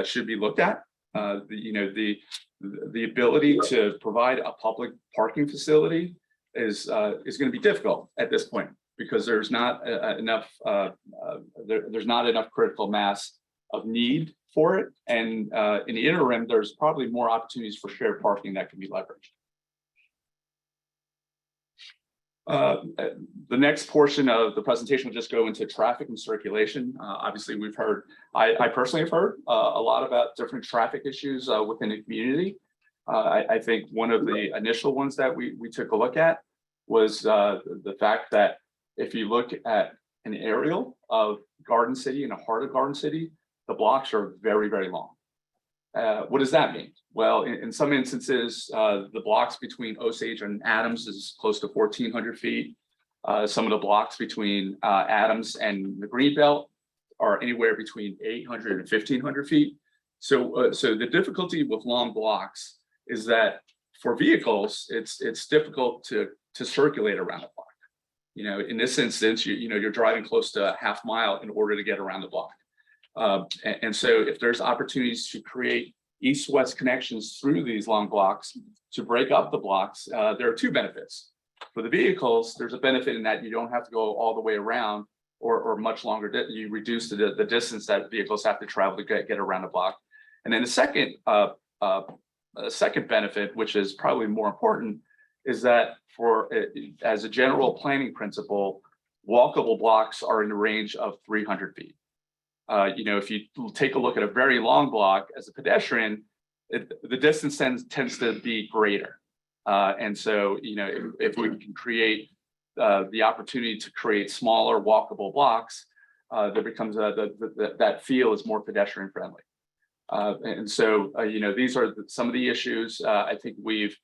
should be looked at. The ability to provide a public parking facility is going to be difficult at this point because there's not enough critical mass of need for it, and in the interim, there's probably more opportunities for shared parking that can be leveraged. The next portion of the presentation will just go into traffic and circulation. Obviously, we've heard, I personally have heard a lot about different traffic issues within the community. I think one of the initial ones that we took a look at was the fact that if you look at an aerial of Garden City, in the heart of Garden City, the blocks are very, very long. What does that mean? Well, in some instances, the blocks between Osage and Adams is close to 1,400 feet. Some of the blocks between Adams and the Greenbelt are anywhere between 800 and 1,500 feet. So the difficulty with long blocks is that for vehicles, it's difficult to circulate around the block. You know, in this instance, you're driving close to a half mile in order to get around the block. And so if there's opportunities to create east-west connections through these long blocks to break up the blocks, there are two benefits. For the vehicles, there's a benefit in that you don't have to go all the way around or much longer. You reduce the distance that vehicles have to travel to get around the block. And then the second benefit, which is probably more important, is that as a general planning principle, walkable blocks are in the range of 300 feet. If you take a look at a very long block as a pedestrian, the distance tends to be greater. And so, if we can create the opportunity to create smaller walkable blocks, there becomes that feel is more pedestrian friendly. And so, these are some of the issues. I think we've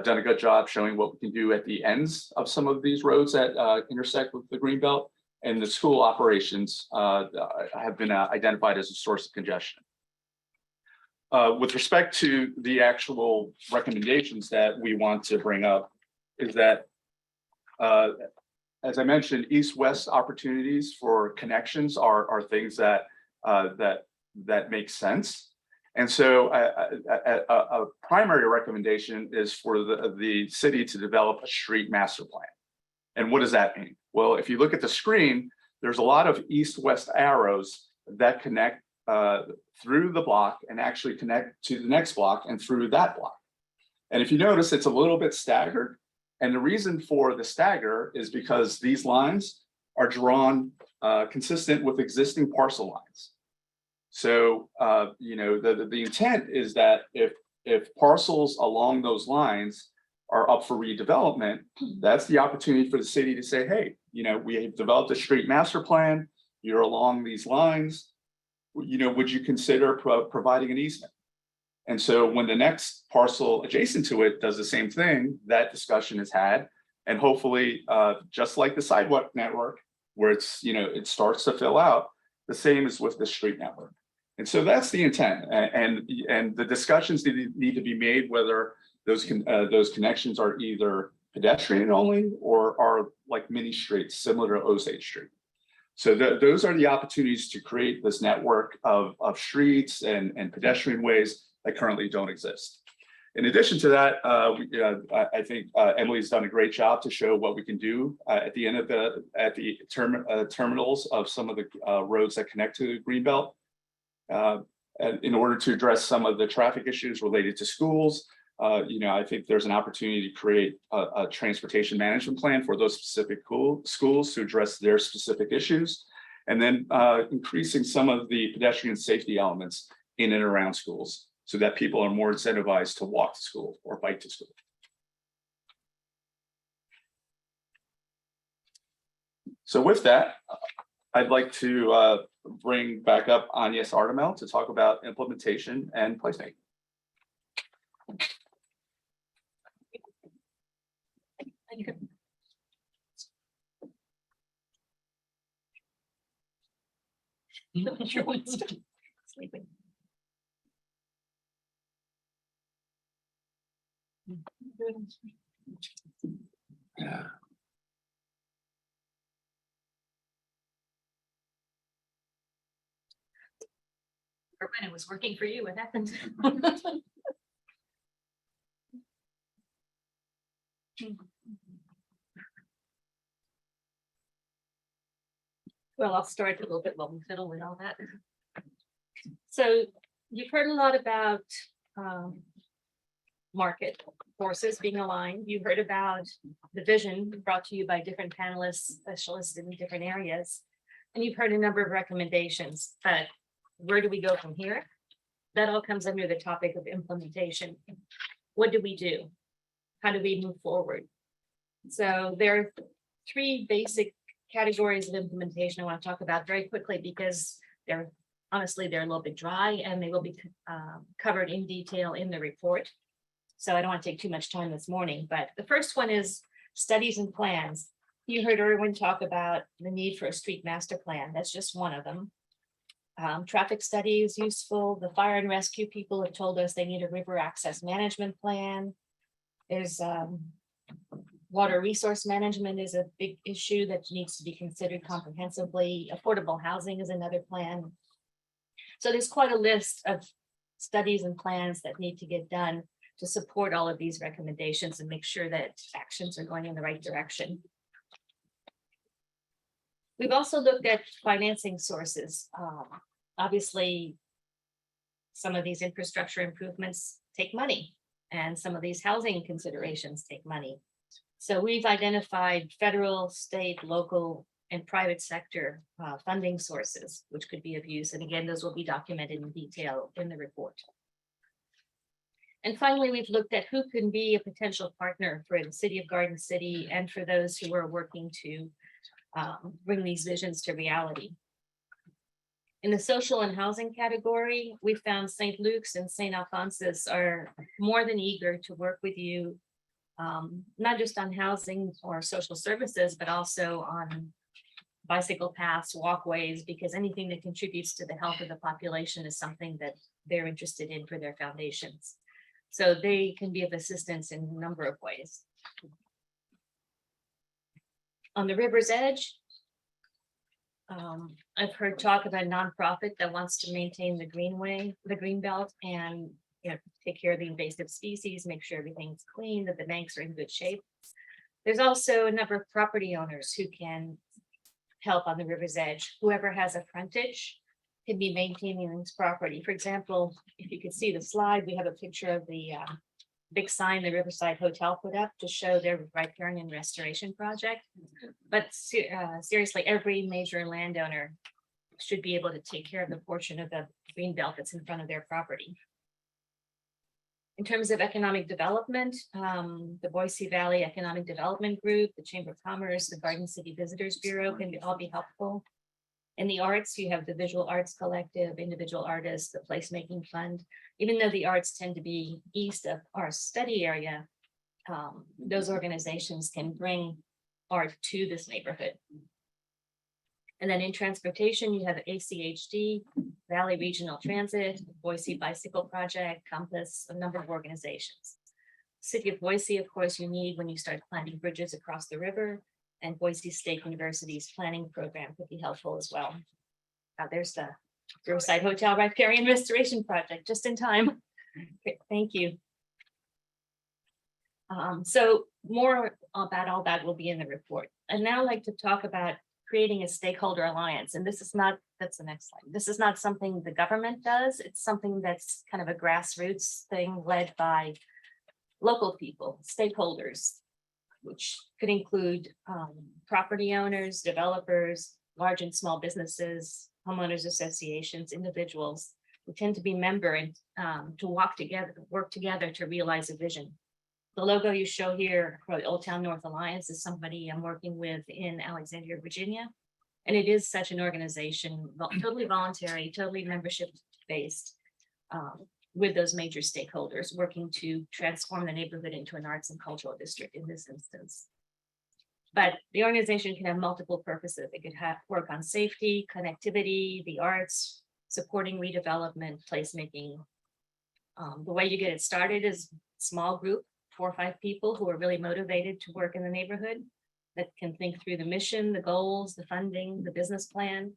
done a good job showing what we can do at the ends of some of these roads that intersect with the Greenbelt, and the school operations have been identified as a source of congestion. With respect to the actual recommendations that we want to bring up, is that, as I mentioned, east-west opportunities for connections are things that make sense. And so a primary recommendation is for the city to develop a street master plan. And what does that mean? Well, if you look at the screen, there's a lot of east-west arrows that connect through the block and actually connect to the next block and through that block. And if you notice, it's a little bit staggered. And the reason for the stagger is because these lines are drawn consistent with existing parcel lines. So, the intent is that if parcels along those lines are up for redevelopment, that's the opportunity for the city to say, hey, we have developed a street master plan, you're along these lines, would you consider providing an easement? And so when the next parcel adjacent to it does the same thing, that discussion is had. And hopefully, just like the sidewalk network, where it starts to fill out, the same is with the street network. And so that's the intent. And the discussions need to be made whether those connections are either pedestrian only or are like mini streets similar to Osage Street. So those are the opportunities to create this network of streets and pedestrian ways that currently don't exist. In addition to that, I think Emily's done a great job to show what we can do at the end of the terminals of some of the roads that connect to the Greenbelt. And in order to address some of the traffic issues related to schools, I think there's an opportunity to create a transportation management plan for those specific schools to address their specific issues, and then increasing some of the pedestrian safety elements in and around schools so that people are more incentivized to walk to school or bike to school. So with that, I'd like to bring back up Agnes Artemel to talk about implementation and placemaking. Sleeping. Yeah. Or when it was working for you, what happened? Well, I'll start a little bit while we fiddle with all that. So you've heard a lot about market forces being aligned. You heard about the vision brought to you by different panelists, specialists in different areas. And you've heard a number of recommendations, but where do we go from here? That all comes under the topic of implementation. What do we do? How do we move forward? So there are three basic categories of implementation I want to talk about very quickly because they're a little bit dry and they will be covered in detail in the report. So I don't want to take too much time this morning, but the first one is studies and plans. You heard everyone talk about the need for a street master plan. That's just one of them. Traffic study is useful. The fire and rescue people have told us they need a river access management plan. There's Water resource management is a big issue that needs to be considered comprehensively. Affordable housing is another plan. So there's quite a list of studies and plans that need to get done to support all of these recommendations and make sure that actions are going in the right direction. We've also looked at financing sources. Obviously, some of these infrastructure improvements take money, and some of these housing considerations take money. So we've identified federal, state, local, and private sector funding sources, which could be of use. And again, those will be documented in detail in the report. And finally, we've looked at who can be a potential partner for the city of Garden City and for those who are working to bring these visions to reality. In the social and housing category, we found St. Luke's and St. Alphonsus are more than eager to work with you, not just on housing or social services, but also on bicycle paths, walkways, because anything that contributes to the health of the population is something that they're interested in for their foundations. So they can be of assistance in a number of ways. On the river's edge, I've heard talk about a nonprofit that wants to maintain the greenway, the green belt, and take care of the invasive species, make sure everything's clean, that the banks are in good shape. There's also a number of property owners who can help on the river's edge. Whoever has a frontage can be maintaining this property. For example, if you could see the slide, we have a picture of the big sign the Riverside Hotel put up to show their riparian restoration project. But seriously, every major landowner should be able to take care of the portion of the green belt that's in front of their property. In terms of economic development, the Boise Valley Economic Development Group, the Chamber of Commerce, the Garden City Visitors Bureau can all be helpful. In the arts, you have the Visual Arts Collective, individual artists, the Placemaking Fund. Even though the arts tend to be east of our study area, those organizations can bring art to this neighborhood. And then in transportation, you have ACHD, Valley Regional Transit, Boise Bicycle Project, Compass, a number of organizations. City of Boise, of course, you need when you start planting bridges across the river, and Boise State University's planning program could be helpful as well. There's the Riverside Hotel Riparian Restoration Project, just in time. Great, thank you. So more about all that will be in the report. I'd now like to talk about creating a stakeholder alliance. And this is not, that's the next slide. This is not something the government does. It's something that's kind of a grassroots thing led by local people, stakeholders, which could include property owners, developers, large and small businesses, homeowners associations, individuals who tend to be member and to work together to realize a vision. The logo you show here for the Old Town North Alliance is somebody I'm working with in Alexandria, Virginia. And it is such an organization, totally voluntary, totally membership-based, with those major stakeholders working to transform the neighborhood into an arts and cultural district in this instance. But the organization can have multiple purposes. It could work on safety, connectivity, the arts, supporting redevelopment, placemaking. The way you get it started is a small group, 4 or 5 people who are really motivated to work in the neighborhood that can think through the mission, the goals, the funding, the business plan.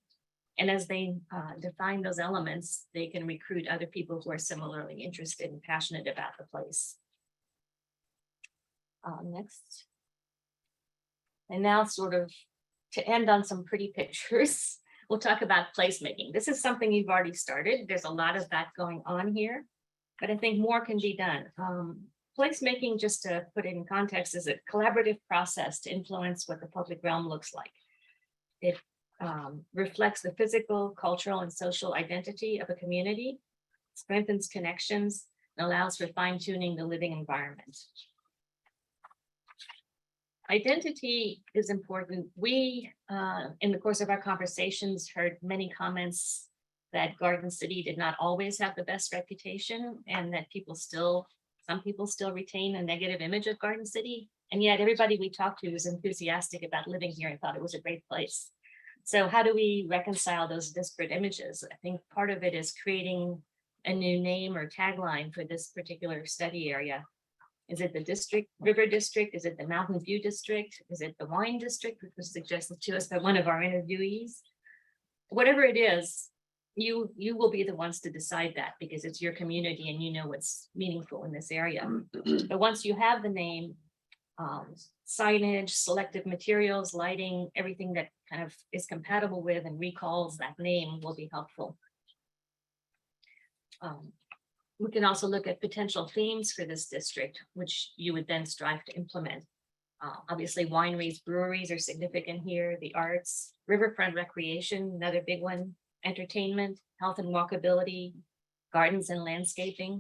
And as they define those elements, they can recruit other people who are similarly interested and passionate about the place. Next. And now sort of to end on some pretty pictures, we'll talk about placemaking. This is something you've already started. There's a lot of that going on here, but I think more can be done. Placemaking, just to put it in context, is a collaborative process to influence what the public realm looks like. It reflects the physical, cultural, and social identity of a community, strengthens connections, and allows for fine-tuning the living environment. Identity is important. We, in the course of our conversations, heard many comments that Garden City did not always have the best reputation, and that some people still retain a negative image of Garden City. And yet everybody we talked to was enthusiastic about living here and thought it was a great place. So how do we reconcile those disparate images? I think part of it is creating a new name or tagline for this particular study area. Is it the district, river district? Is it the Mountain View district? Is it the wine district, which was suggested to us by one of our interviewees? Whatever it is, you will be the ones to decide that because it's your community and you know what's meaningful in this area. But once you have the name, signage, selective materials, lighting, everything that kind of is compatible with and recalls that name will be helpful. We can also look at potential themes for this district, which you would then strive to implement. Obviously, wineries, breweries are significant here, the arts, riverfront recreation, another big one, entertainment, health and walkability, gardens and landscaping.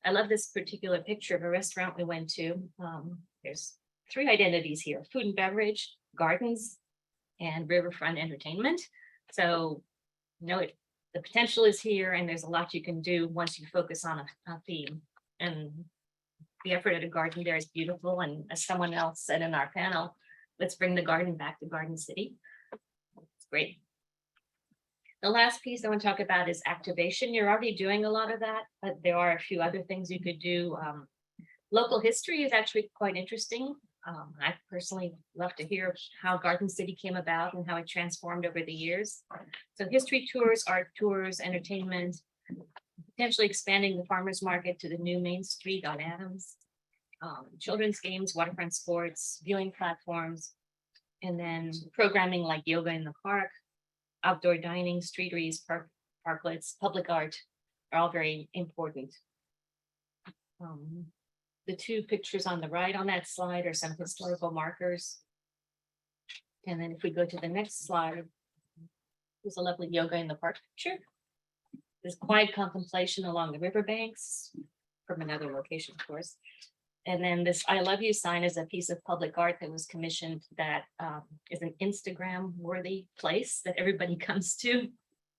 I love this particular picture of a restaurant we went to. There's 3 identities here: food and beverage, gardens, and riverfront entertainment. So, you know, the potential is here and there's a lot you can do once you focus on a theme. And the effort at a garden there is beautiful. And as someone else said in our panel, let's bring the garden back to Garden City. It's great. The last piece I want to talk about is activation. You're already doing a lot of that, but there are a few other things you could do. Local history is actually quite interesting. I personally love to hear how Garden City came about and how it transformed over the years. So history tours, art tours, entertainment, potentially expanding the farmers market to the new Main Street on Adams, children's games, waterfront sports, viewing platforms, and then programming like yoga in the park, outdoor dining, streeteries, parklets, public art are all very important. The 2 pictures on the right on that slide are some historical markers. And then if we go to the next slide, there's a lovely yoga in the park picture. There's quiet contemplation along the riverbanks from another location, of course. And then this I love you sign is a piece of public art that was commissioned that is an Instagram worthy place that everybody comes to.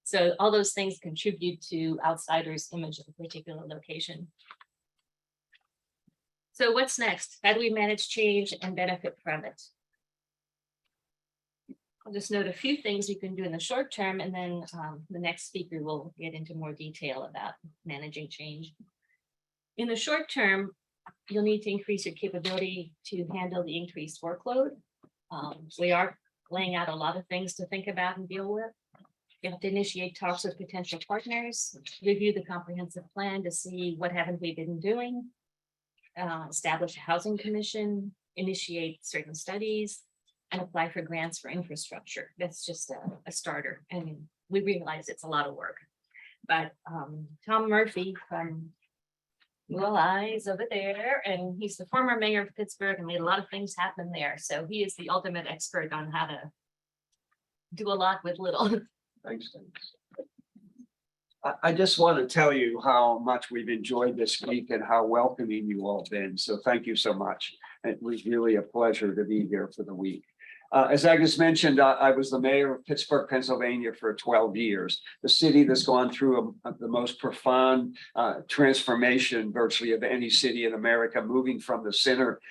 So all those things contribute to outsiders' image of a particular location. So what's next? How do we manage change and benefit from it? I'll just note a few things you can do in the short term, and then the next speaker will get into more detail about managing change. In the short term, you'll need to increase your capability to handle the increased workload. We are laying out a lot of things to think about and deal with. You have to initiate talks with potential partners, review the comprehensive plan to see what haven't we been doing, establish a housing commission, initiate certain studies, and apply for grants for infrastructure. That's just a starter. And we realize it's a lot of work. But Tom Murphy from Little Eyes over there, and he's the former mayor of Pittsburgh and made a lot of things happen there. So he is the ultimate expert on how to do a lot with little. Thanks. I just want to tell you how much we've enjoyed this week and how welcoming you all been. So thank you so much. It was really a pleasure to be here for the week. As Agnes mentioned, I was the mayor of Pittsburgh, Pennsylvania for 12 years, the city that's gone through the most profound transformation virtually of any city in America, moving from the center,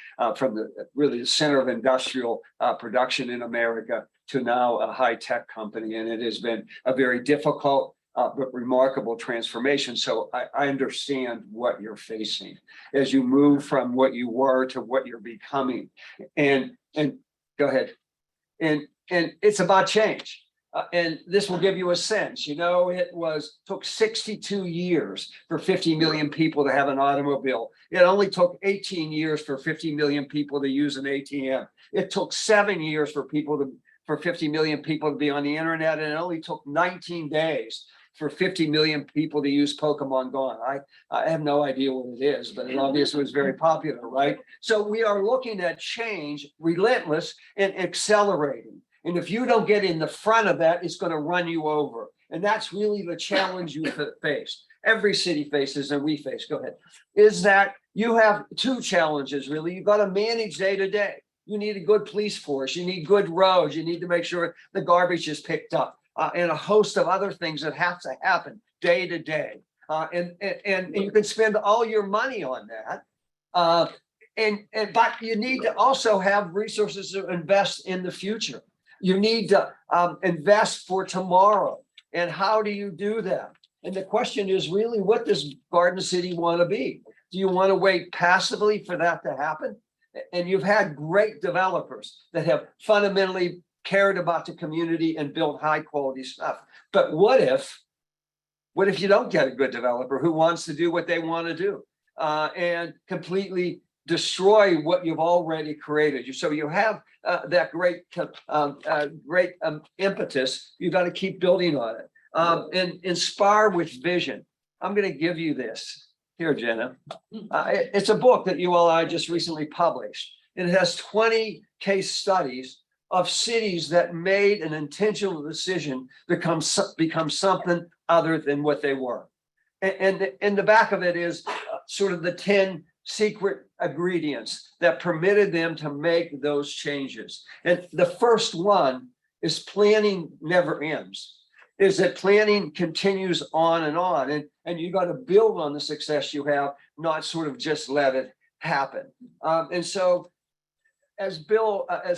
really the center of industrial production in America to now a high-tech company. And it has been a very difficult but remarkable transformation. So I understand what you're facing as you move from what you were to what you're becoming. And go ahead. And it's about change. And this will give you a sense, you know, took 62 years for 50 million people to have an automobile. It only took 18 years for 50 million people to use an ATM. It took 7 years for 50 million people to be on the internet. And it only took 19 days for 50 million people to use Pokemon Go. I have no idea what it is, but it obviously was very popular, right? So we are looking at change, relentless and accelerating. And if you don't get in the front of that, it's going to run you over. And that's really the challenge you face. Every city faces, and we face, go ahead, is that you have 2 challenges, really. You've got to manage day to day. You need a good police force. You need good roads. You need to make sure the garbage is picked up. And a host of other things that have to happen day to day. And you can spend all your money on that. But you need to also have resources to invest in the future. You need to invest for tomorrow. And how do you do that? And the question is really, what does Garden City want to be? Do you want to wait passively for that to happen? And you've had great developers that have fundamentally cared about the community and built high quality stuff. But what if you don't get a good developer who wants to do what they want to do and completely destroy what you've already created? So you have that great impetus. You've got to keep building on it and inspire with vision. I'm going to give you this. Here, Jenna. It's a book that you all I just recently published. It has 20 case studies of cities that made an intentional decision to become something other than what they were. And in the back of it is sort of the 10 secret ingredients that permitted them to make those changes. And the first one is planning never ends. Is that planning continues on, and you got to build on the success you have, not sort of just let it happen. And so, as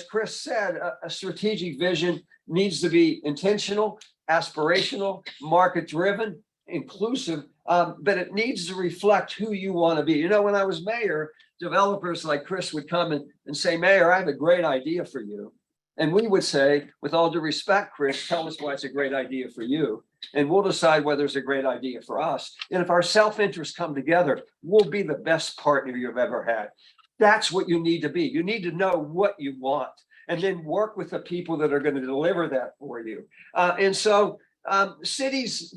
Chris said, a strategic vision needs to be intentional, aspirational, market-driven, inclusive, but it needs to reflect who you want to be. You know, when I was mayor, developers like Chris would come and say, Mayor, I have a great idea for you. And we would say, with all due respect, Chris, tell us why it's a great idea for you. And we'll decide whether it's a great idea for us. And if our self-interests come together, we'll be the best partner you've ever had. That's what you need to be. You need to know what you want and then work with the people that are going to deliver that for you. And so cities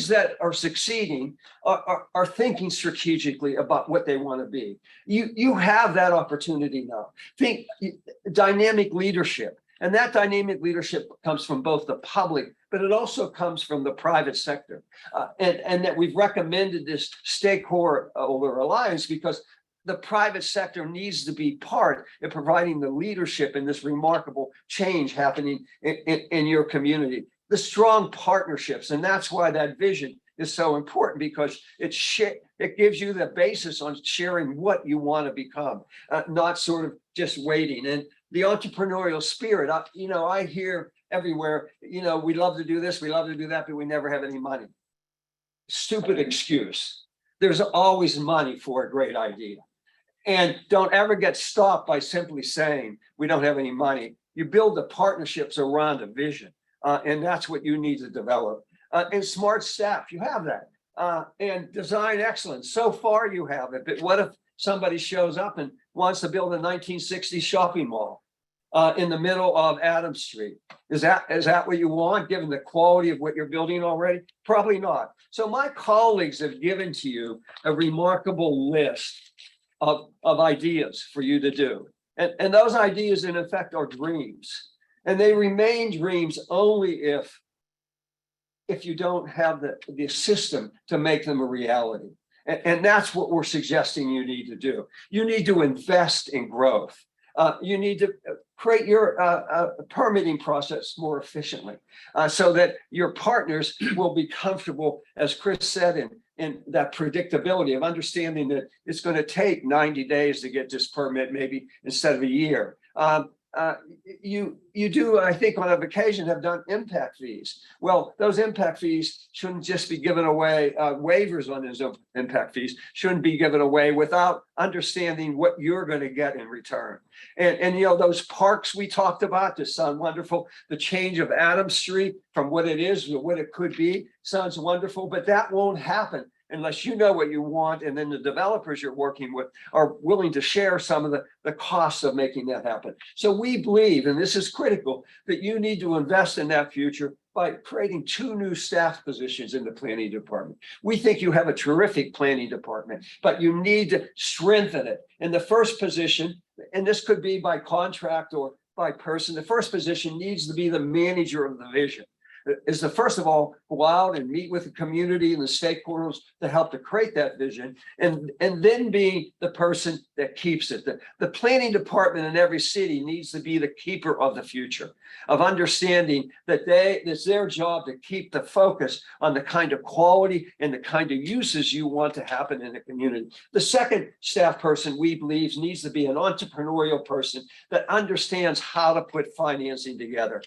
that are succeeding are thinking strategically about what they want to be. You have that opportunity now. Think dynamic leadership, and that dynamic leadership comes from both the public, but it also comes from the private sector. And that we've recommended this Stakeholder Alliance because the private sector needs to be part in providing the leadership in this remarkable change happening in your community. The strong partnerships, and that's why that vision is so important, because it gives you the basis on sharing what you want to become, not sort of just waiting. And the entrepreneurial spirit, I hear everywhere, we love to do this, we love to do that, but we never have any money. Stupid excuse. There's always money for a great idea. And don't ever get stopped by simply saying we don't have any money. You build the partnerships around a vision. And that's what you need to develop. And smart staff, you have that. And design excellence, so far you have it. But what if somebody shows up and wants to build a 1960s shopping mall in the middle of Adams Street? Is that what you want, given the quality of what you're building already? Probably not. So my colleagues have given to you a remarkable list of ideas for you to do. And those ideas, in effect, are dreams. And they remain dreams only if you don't have the system to make them a reality. And that's what we're suggesting you need to do. You need to invest in growth. You need to create your permitting process more efficiently so that your partners will be comfortable, as Chris said, in that predictability of understanding that it's going to take 90 days to get this permit, maybe instead of a year. You do, I think, on occasion have done impact fees. Well, those impact fees shouldn't just be given away. Waivers on those impact fees shouldn't be given away without understanding what you're going to get in return. And those parks we talked about just sound wonderful. The change of Adams Street from what it is to what it could be sounds wonderful, but that won't happen unless you know what you want, and then the developers you're working with are willing to share some of the costs of making that happen. So we believe, and this is critical, that you need to invest in that future by creating 2 new staff positions in the planning department. We think you have a terrific planning department, but you need to strengthen it. In the first position, and this could be by contract or by person, the first position needs to be the manager of the vision. Is to first of all go out and meet with the community and the stakeholders to help to create that vision, and then be the person that keeps it. The planning department in every city needs to be the keeper of the future, of understanding that it's their job to keep the focus on the kind of quality and the kind of uses you want to happen in the community. The second staff person, we believe, needs to be an entrepreneurial person that understands how to put financing together.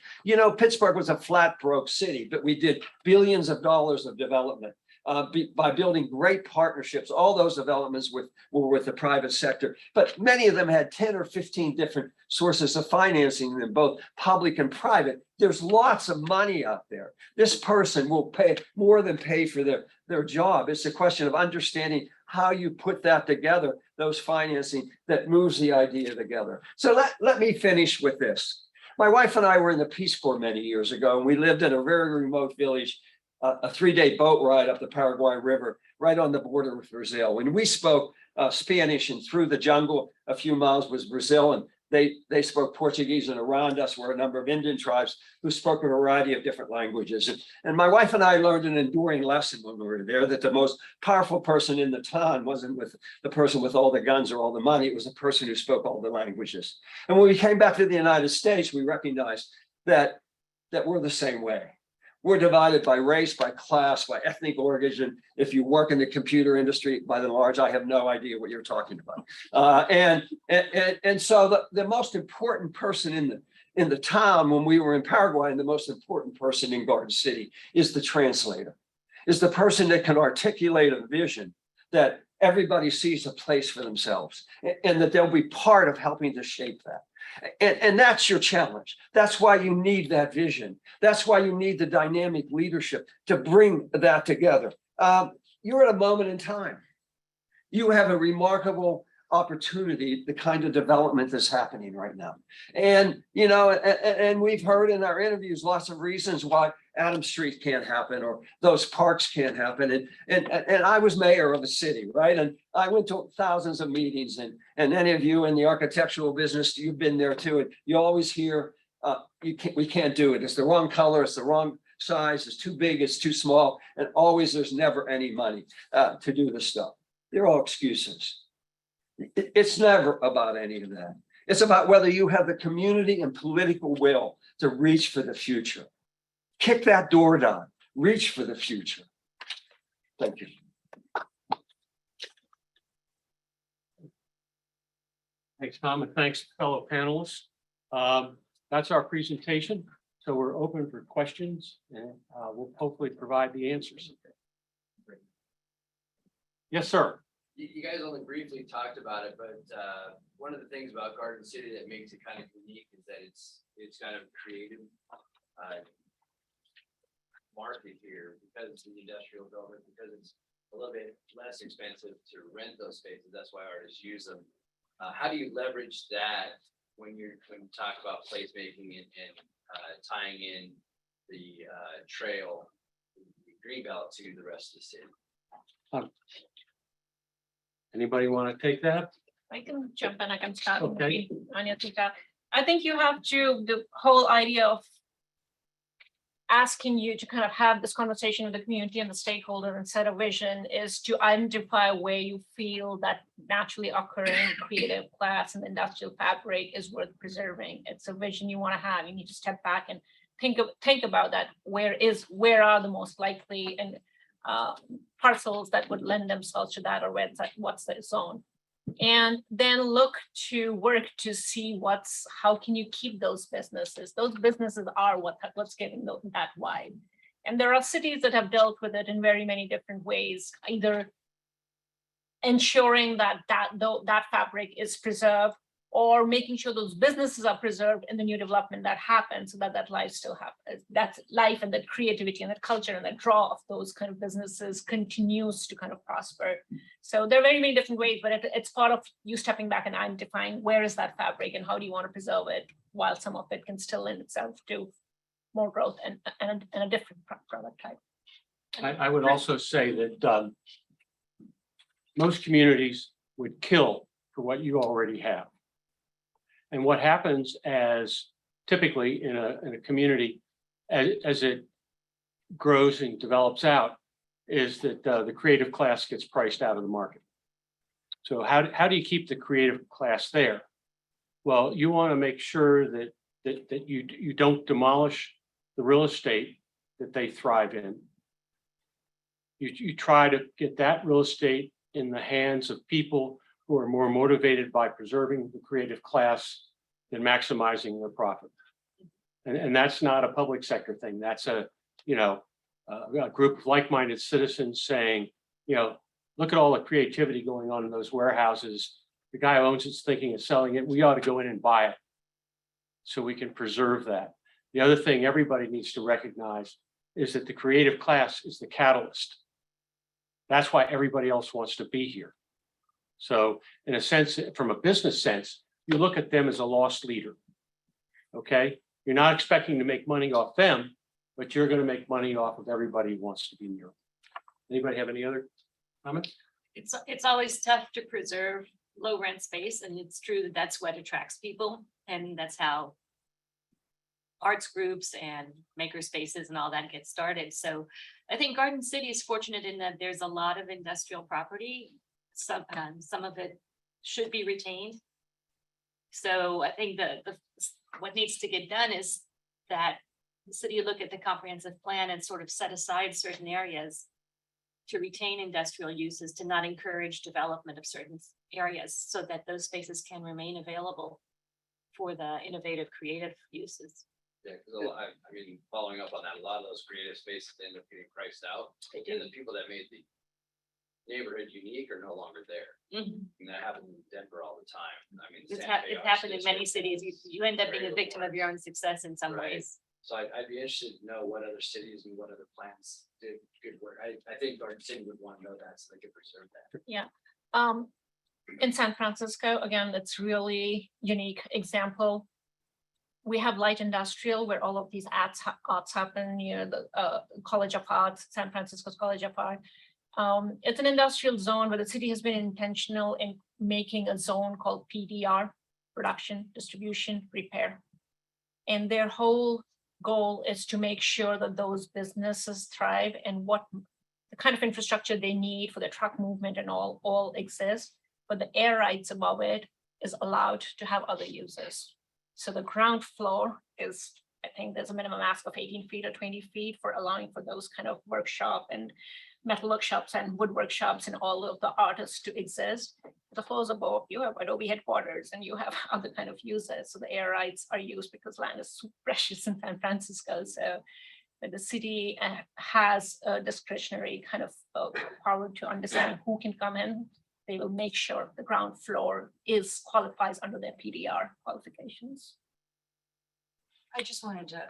Pittsburgh was a flat broke city, but we did billions of dollars of development. by building great partnerships. All those developments were with the private sector, but many of them had 10 or 15 different sources of financing them, both public and private. There's lots of money out there. This person will pay more than pay for their job. It's a question of understanding how you put that together, those financing that moves the idea together. So let me finish with this. My wife and I were in the Peace Corps many years ago, and we lived in a very remote village, a 3-day boat ride up the Paraguay River, right on the border with Brazil. When we spoke Spanish, and through the jungle, a few miles was Brazil, and they spoke Portuguese, and around us were a number of Indian tribes who spoke a variety of different languages. And my wife and I learned an enduring lesson when we were there, that the most powerful person in the town wasn't with the person with all the guns or all the money. It was the person who spoke all the languages. And when we came back to the United States, we recognized that we're the same way. We're divided by race, by class, by ethnic origin. If you work in the computer industry, by and large, I have no idea what you're talking about. And so the most important person in the town when we were in Paraguay, and the most important person in Garden City, is the translator, is the person that can articulate a vision that everybody sees a place for themselves, and that they'll be part of helping to shape that. And that's your challenge. That's why you need that vision. That's why you need the dynamic leadership to bring that together. You're at a moment in time. You have a remarkable opportunity, the kind of development that's happening right now. And, you know, and we've heard in our interviews lots of reasons why Adams Street can't happen, or those parks can't happen. And I was mayor of a city, right? And I went to thousands of meetings, and any of you in the architectural business, you've been there too. And you always hear, we can't do it. It's the wrong color. It's the wrong size. It's too big. It's too small. And always there's never any money to do this stuff. They're all excuses. It's never about any of that. It's about whether you have the community and political will to reach for the future. Kick that door down, reach for the future. Thank you. Thanks, Tom, and thanks, fellow panelists. That's our presentation. So we're open for questions, and we'll hopefully provide the answers. Yes, sir. You guys only briefly talked about it, but one of the things about Garden City that makes it kind of unique is that it's kind of creative market here, because it's the industrial building, because it's a little bit less expensive to rent those spaces. That's why artists use them. How do you leverage that when you talk about placemaking and tying in the trail, the greenbelt, to the rest of the city? Anybody want to take that? I can jump in, I can start. Okay. I think you have to, the whole idea of asking you to kind of have this conversation with the community and the stakeholder and set a vision is to identify where you feel that naturally occurring creative class and industrial fabric is worth preserving. It's a vision you want to have. You need to step back and think about that. Where are the most likely and parcels that would lend themselves to that, or what's the zone, and then look to work to see how can you keep those businesses. Those businesses are what's getting that wide, and there are cities that have dealt with it in very many different ways, either ensuring that fabric is preserved, or making sure those businesses are preserved in the new development that happens, so that life still happens. That life and that creativity and that culture and that draw of those kind of businesses continues to kind of prosper. So there are very many different ways, but it's part of you stepping back and identifying where is that fabric and how do you want to preserve it, while some of it can still lend itself to more growth and a different product type. I would also say that most communities would kill for what you already have. And what happens as typically in a community as it grows and develops out is that the creative class gets priced out of the market. So how do you keep the creative class there? Well, you want to make sure that you don't demolish the real estate that they thrive in. You try to get that real estate in the hands of people who are more motivated by preserving the creative class than maximizing their profit. And that's not a public sector thing. That's a, a group of like-minded citizens saying, you know, look at all the creativity going on in those warehouses. The guy who owns it's thinking of selling it. We ought to go in and buy it so we can preserve that. The other thing everybody needs to recognize is that the creative class is the catalyst. That's why everybody else wants to be here. So in a sense, from a business sense, you look at them as a lost leader. Okay, you're not expecting to make money off them, but you're going to make money off of everybody who wants to be here. Anybody have any other comments? It's always tough to preserve low rent space, and it's true that that's what attracts people, and that's how arts groups and maker spaces and all that get started. So I think Garden City is fortunate in that there's a lot of industrial property. Some of it should be retained. So I think what needs to get done is that the city look at the comprehensive plan and sort of set aside certain areas to retain industrial uses, to not encourage development of certain areas, so that those spaces can remain available for the innovative, creative uses. Yeah, because I mean, following up on that, a lot of those creative spaces end up getting priced out. And the people that made the neighborhood unique are no longer there. Mhm. And that happens in Denver all the time. I mean. It's Santa Fe it's happened in Arts many District. cities. You end up being a victim of your own success in some Right. ways. So I'd be interested to know what other cities and what other plans did good work. I think Garden City would want to know that so they could preserve that. In San Francisco, again, that's really unique example. We have light industrial where all of these arts happen near the College of Arts, San Francisco's College of Art. It's an industrial zone where the city has been intentional in making a zone called PDR, production, distribution, repair. And their whole goal is to make sure that those businesses thrive and what the kind of infrastructure they need for the truck movement and all exists, but the air rights above it is allowed to have other uses. So the ground floor is, I think there's a minimum ask of 18 feet or 20 feet for allowing for those kind of workshop and metal workshops and wood workshops and all of the artists to exist. The floors above, you have Adobe headquarters and you have other kind of uses. So the air rights are used because land is so precious in San Francisco. So the city has a discretionary kind of power to understand who can come in. They will make sure the ground floor qualifies under their PDR qualifications. I just wanted to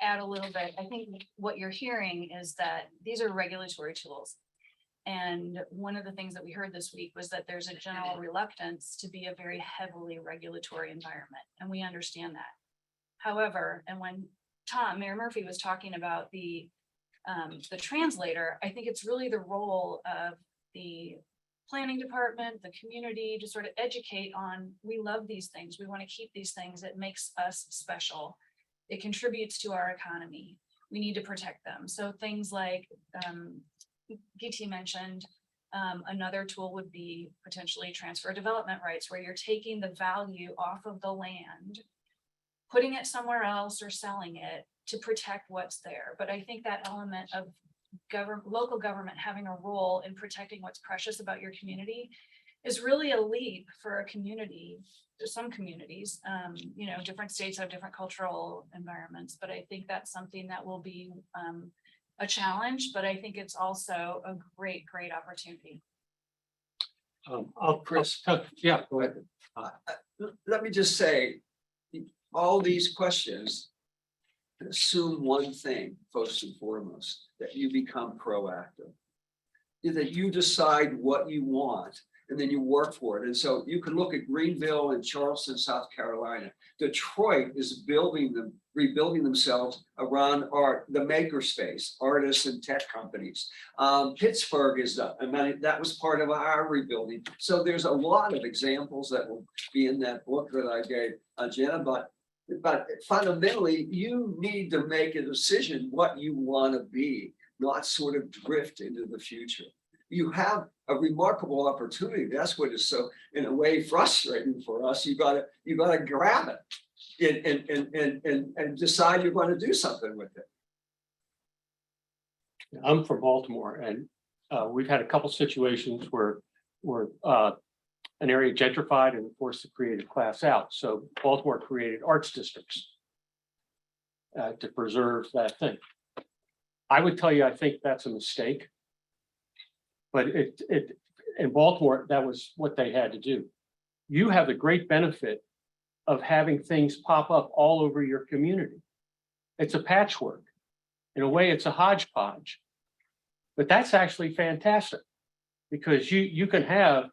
add a little bit. I think what you're hearing is that these are regulatory tools. And one of the things that we heard this week was that there's a general reluctance to be a very heavily regulatory environment, and we understand that. However, and when Mayor Murphy was talking about the translator, I think it's really the role of the planning department, the community, to sort of educate on, we love these things, we want to keep these things, it makes us special. It contributes to our economy. We need to protect them. So things like Giti mentioned, another tool would be potentially transfer development rights, where you're taking the value off of the land, putting it somewhere else or selling it to protect what's there. But I think that element of local government having a role in protecting what's precious about your community is really a leap for a community. Some communities, you know, different states have different cultural environments, but I think that's something that will be a challenge, but I think it's also a great opportunity. Chris. Yeah, go ahead. Let me just say, all these questions assume one thing, first and foremost, that you become proactive. That you decide what you want and then you work for it. And so you can look at Greenville and Charleston, South Carolina. Detroit is rebuilding themselves around art, the maker space, artists and tech companies. Pittsburgh is that was part of our rebuilding. So there's a lot of examples that will be in that book that I gave Jenna, but fundamentally, you need to make a decision what you want to be, not sort of drift into the future. You have a remarkable opportunity. That's what is so, in a way, frustrating for us. You gotta grab it and decide you're going to do something with it. I'm from Baltimore, and we've had a couple situations where an area gentrified and forced the creative class out. So Baltimore created arts districts to preserve that thing. I would tell you, I think that's a mistake. But in Baltimore, that was what they had to do. You have the great benefit of having things pop up all over your community. It's a patchwork. In a way, it's a hodgepodge. But that's actually fantastic because you can have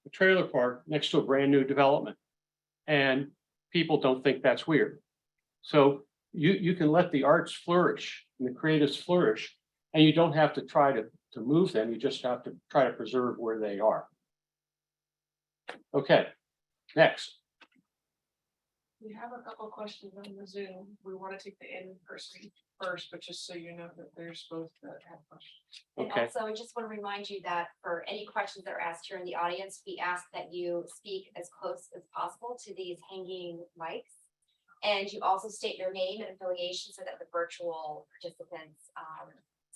a trailer park next to a brand new development and people don't think that's weird. So you can let the arts flourish and the creatives flourish, and you don't have to try to move them. You just have to try to preserve where they are. Okay, next. We have a couple questions on the Zoom. We want to take the in-person first, but just so you know that there's both that have questions. And Okay. also, I just want to remind you that for any questions that are asked here in the audience, we ask that you speak as close as possible to these hanging mics. And you also state your name and affiliation so that the virtual participants,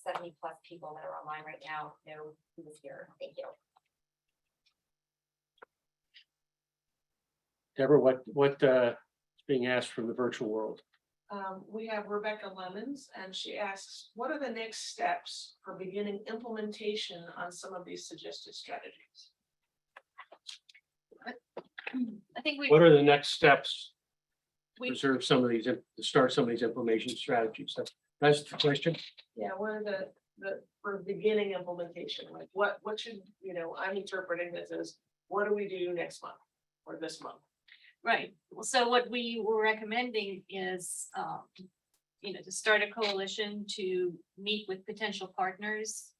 70+ people that are online right now, know who is here. Thank you. Deborah, what is being asked from the virtual world? We have Rebecca Lemons, and she asks, what are the next steps for beginning implementation on some of these suggested strategies? I think What are the next steps to we, preserve some of these, to start some of these implementation strategies? That's the question. Yeah, what are the for beginning implementation, like what should, I'm interpreting this as, what do we do next month or this month? right. So what we were recommending is, to start a coalition to meet with potential partners,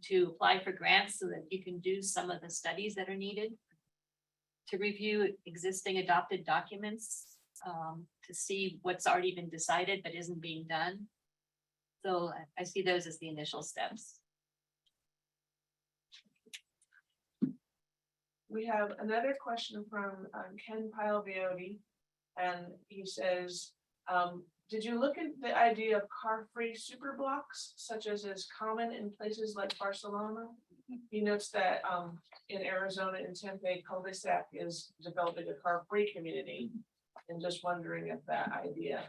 to apply for grants so that you can do some of the studies that are needed, to review existing adopted documents, to see what's already been decided but isn't being done. So I see those as the initial steps. We have another question from Ken Pilevioti, and he says, did you look at the idea of car-free super blocks, such as is common in places like Barcelona? He notes that in Arizona, in Tempe, cul-de-sac is developing a car-free community. And just wondering if that idea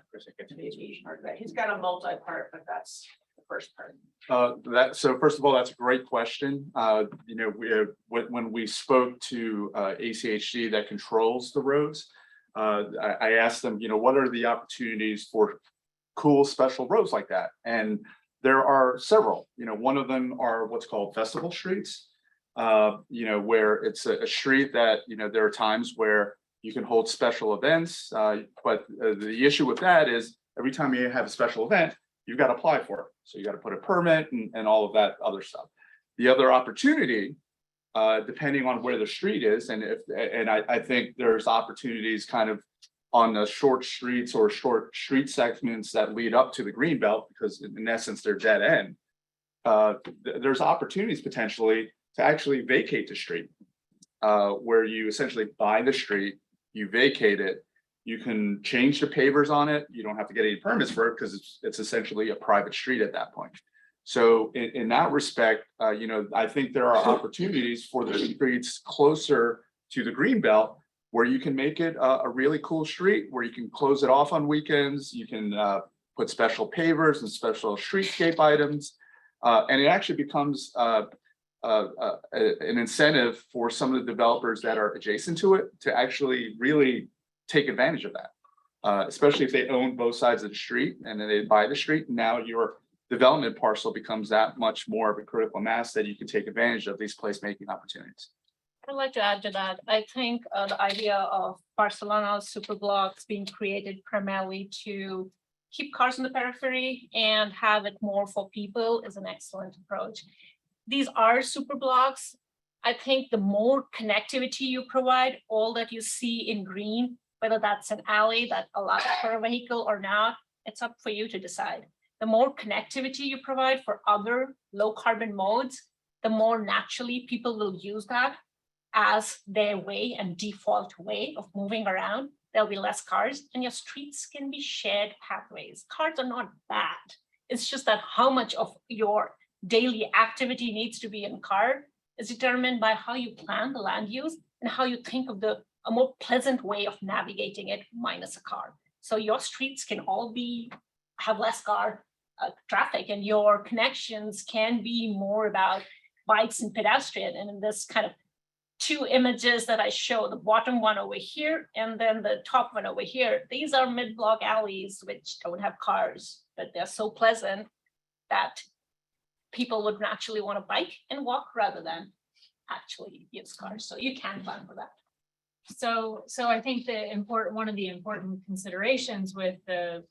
maybe part of that. He's got a multi-part, but that's the first part. So first of all, that's a great question. When we spoke to ACHD that controls the roads, I asked them, what are the opportunities for cool special roads like that? And there are several. One of them are what's called festival streets, where it's a street that, there are times where you can hold special events, but the issue with that is every time you have a special event, you've got to apply for it. So you got to put a permit and all of that other stuff. The other opportunity, depending on where the street is, I think there's opportunities kind of on the short streets or short street segments that lead up to the green belt, because in essence, they're dead end. There's opportunities potentially to actually vacate the street, where you essentially buy the street, you vacate it, you can change the pavers on it. You don't have to get any permits for it because it's essentially a private street at that point. So in that respect, I think there are opportunities for the streets closer to the green belt where you can make it a really cool street, where you can close it off on weekends. You can put special pavers and special streetscape items. And it actually becomes an incentive for some of the developers that are adjacent to it to actually really take advantage of that, especially if they own both sides of the street and then they buy the street. Now your development parcel becomes that much more of a critical mass that you can take advantage of these placemaking opportunities. I'd like to add to that. I think the idea of Barcelona super blocks being created primarily to keep cars in the periphery and have it more for people is an excellent approach. These are super blocks. I think the more connectivity you provide, all that you see in green, whether that's an alley that allows for a vehicle or not, it's up for you to decide. The more connectivity you provide for other low carbon modes, the more naturally people will use that as their way and default way of moving around. There'll be less cars and your streets can be shared pathways. Cars are not bad. It's just that how much of your daily activity needs to be in car is determined by how you plan the land use and how you think of a more pleasant way of navigating it minus a car. So your streets can all have less car, traffic, and your connections can be more about bikes and pedestrian. And in this kind of two images that I show, the bottom one over here and then the top one over here, these are mid-block alleys which don't have cars, but they're so pleasant that people would naturally want to bike and walk rather than actually use cars. So you can plan for that. So I think one of the important considerations with the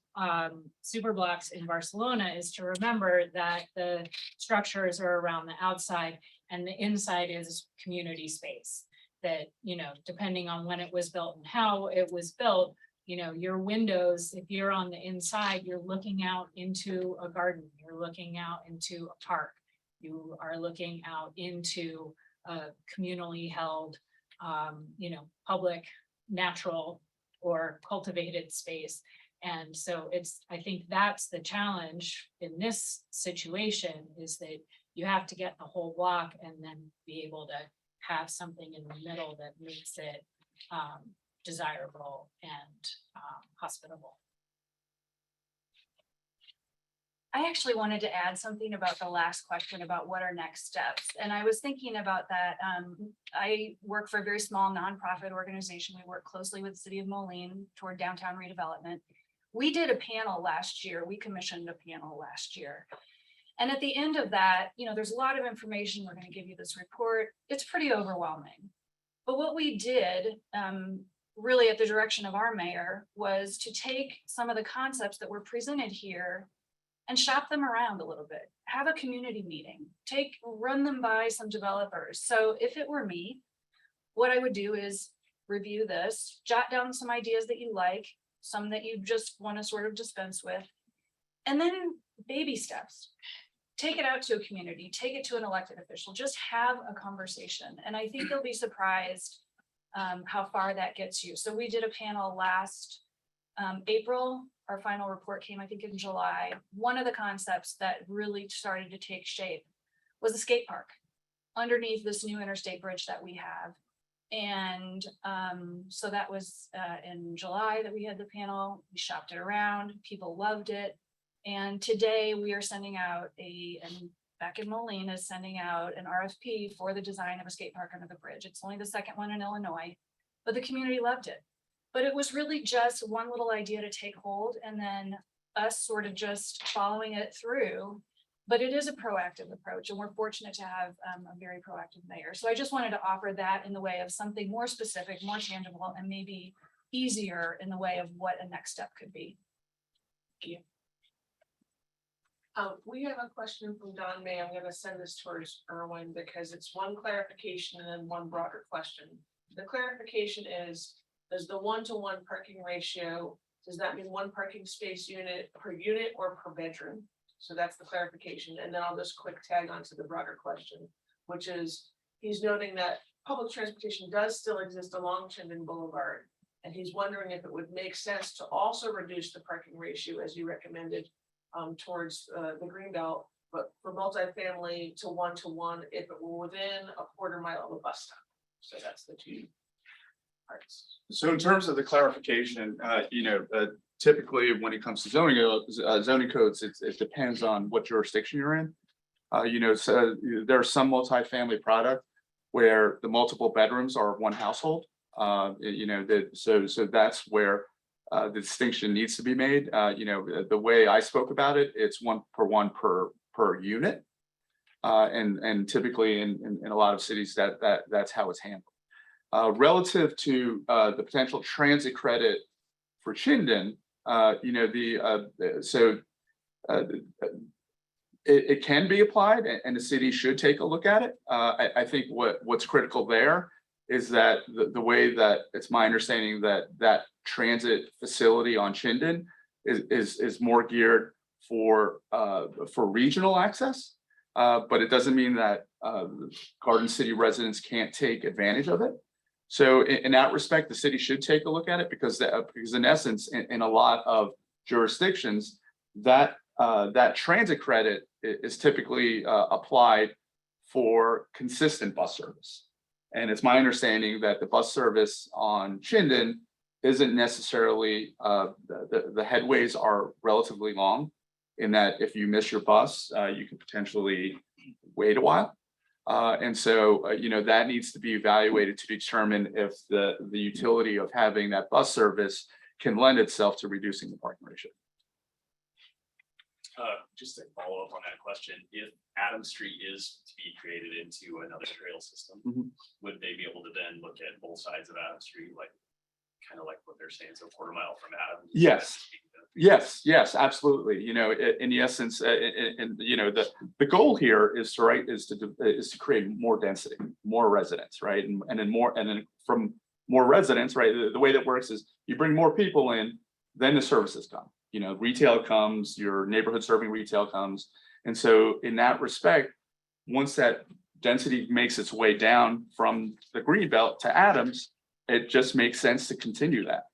super blocks in Barcelona is to remember that the structures are around the outside and the inside is community space. That, you know, depending on when it was built and how it was built, you know, your windows, if you're on the inside, you're looking out into a garden, you're looking out into a park, you are looking out into a communally held, you know, public, natural or cultivated space. And so I think that's the challenge in this situation, is that you have to get the whole block and then be able to have something in the middle that makes it desirable and hospitable. I actually wanted to add something about the last question about what are next steps. And I was thinking about that. I work for a very small nonprofit organization. We work closely with the city of Moline toward downtown redevelopment. We did a panel last year. We commissioned a panel last year. And at the end of that, you know, there's a lot of information. We're going to give you this report. It's pretty overwhelming. But what we did, really at the direction of our mayor, was to take some of the concepts that were presented here and shop them around a little bit, have a community meeting, run them by some developers. So if it were me, what I would do is review this, jot down some ideas that you like, some that you just want to sort of dispense with, and then baby steps. Take it out to a community, take it to an elected official, just have a conversation. And I think you'll be surprised how far that gets you. So we did a panel last April. Our final report came, I think, in July. One of the concepts that really started to take shape was a skate park underneath this new interstate bridge that we have. And so that was in July that we had the panel. We shopped it around, people loved it. And today we are sending out and back in Moline is sending out an RFP for the design of a skate park under the bridge. It's only the second one in Illinois, but the community loved it. But it was really just one little idea to take hold and then us sort of just following it through. But it is a proactive approach, and we're fortunate to have a very proactive mayor. So I just wanted to offer that in the way of something more specific, more tangible, and maybe easier in the way of what a next step could be. Thank you. We have a question from Don May. I'm going to send this towards Erwin because it's one clarification and then one broader question. The clarification is, does the 1-to-1 parking ratio, does that mean one parking space unit per unit or per bedroom? So that's the clarification. And then I'll just quick tag on to the broader question, which is, he's noting that public transportation does still exist along Chinden Boulevard. And he's wondering if it would make sense to also reduce the parking ratio as you recommended towards the Greenbelt, but for multifamily to 1-to-1 if it were within a quarter mile of a bus stop. So that's the two parts. So in terms of the clarification, typically when it comes to zoning codes, it depends on what jurisdiction you're in. So there's some multifamily product where the multiple bedrooms are one household. So that's where the distinction needs to be made. The way I spoke about it, it's one per unit. And typically in a lot of cities that's how it's handled. Relative to the potential transit credit for Chinden, it can be applied and the city should take a look at it. I think what's critical there is that the way that it's my understanding that transit facility on Chinden is more geared for regional access, but it doesn't mean that Garden City residents can't take advantage of it. So in that respect, the city should take a look at it because in essence, in a lot of jurisdictions, that transit credit is typically applied for consistent bus service. And it's my understanding that the bus service on Chinden isn't necessarily, the headways are relatively long. in that if you miss your bus, you could potentially wait a while. And so, that needs to be evaluated to determine if the utility of having that bus service can lend itself to reducing the parking ratio. Just to follow up on that question, if Adams Street is to be created into another trail system, Mhm. would they be able to then look at both sides of Adams Street, like kind of like what they're saying, so quarter mile from Adams? Yes. Yes, absolutely. In the essence, the goal here is to create more density, more residents, right? And then from more residents, right? The way that works is you bring more people in, then the services come. Retail comes, your neighborhood serving retail comes. And so in that respect, once that density makes its way down from the Greenbelt to Adams, it just makes sense to continue that.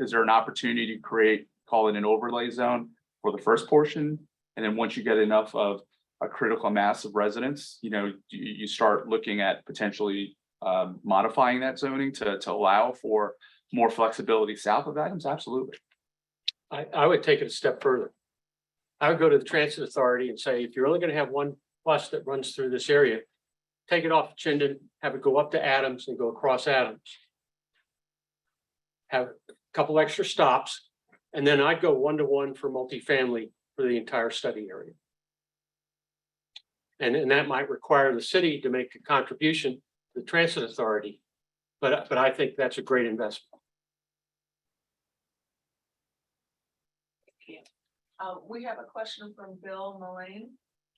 Is there an opportunity to call it an overlay zone for the first portion? And then once you get enough of a critical mass of residents, you start looking at potentially modifying that zoning to allow for more flexibility south of Adams. Absolutely. I would take it a step further. I would go to the transit authority and say, if you're only going to have one bus that runs through this area, take it off Chinden, have it go up to Adams and go across Adams. Have a couple extra stops, and then I'd go 1-to-1 for multifamily for the entire study area. And that might require the city to make a contribution to the transit authority, but I think that's a great investment. We have a question from Bill Mullane.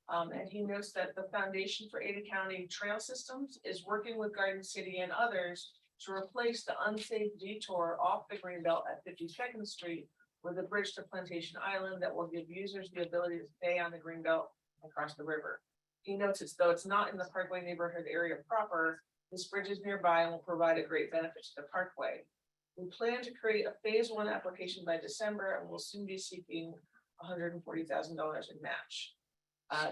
And he notes that the Foundation for Ada County Trail Systems is working with Garden City and others to replace the unsafe detour off the Greenbelt at 52nd Street with a bridge to Plantation Island that will give users the ability to stay on the Greenbelt across the river. He notes though it's not in the Parkway neighborhood area proper, this bridge is nearby and will provide a great benefit to the Parkway. We plan to create a phase 1 application by December and will soon be seeking $140,000 in match.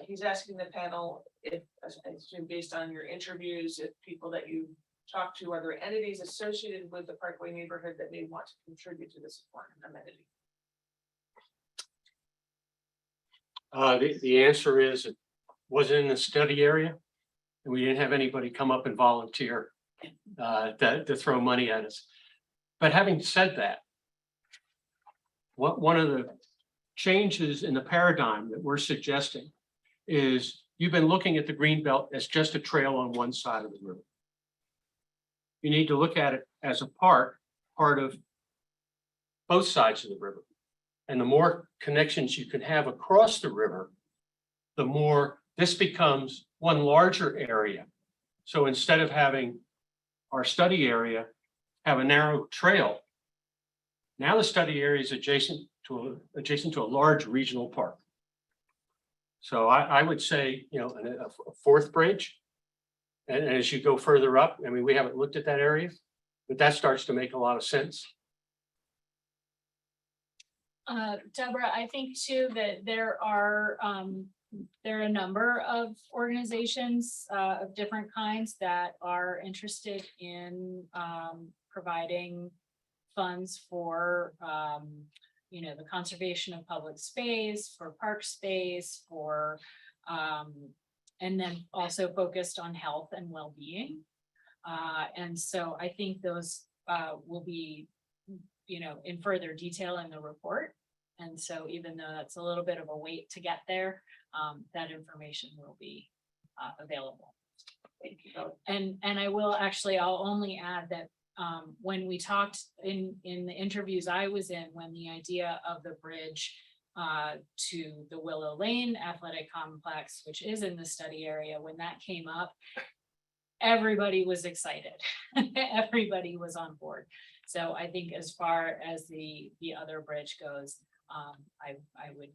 He's asking the panel if, I assume based on your interviews, if people that you talk to, are there entities associated with the Parkway neighborhood that may want to contribute to this important amenity? The answer is it wasn't in the study area, and we didn't have anybody come up and volunteer to throw money at us. But having said that, one of the changes in the paradigm that we're suggesting is you've been looking at the Greenbelt as just a trail on one side of the river. You need to look at it as a part of both sides of the river. And the more connections you can have across the river, the more this becomes one larger area. So instead of having our study area have a narrow trail, now the study area is adjacent to a large regional park. So I would say, a fourth bridge. And as you go further up, I mean, we haven't looked at that area, but that starts to make a lot of sense. Deborah, I think too that there are a number of organizations of different kinds that are interested in providing funds for the conservation of public space, for park space, for and then also focused on health and well-being. And so I think those will be in further detail in the report. And so even though that's a little bit of a wait to get there, that information will be available. Thank you. And I'll only add that when we talked in the interviews I was in, when the idea of the bridge to the Willow Lane Athletic Complex, which is in the study area, when that came up, everybody was excited. Everybody was on board. So I think as far as the other bridge goes, I would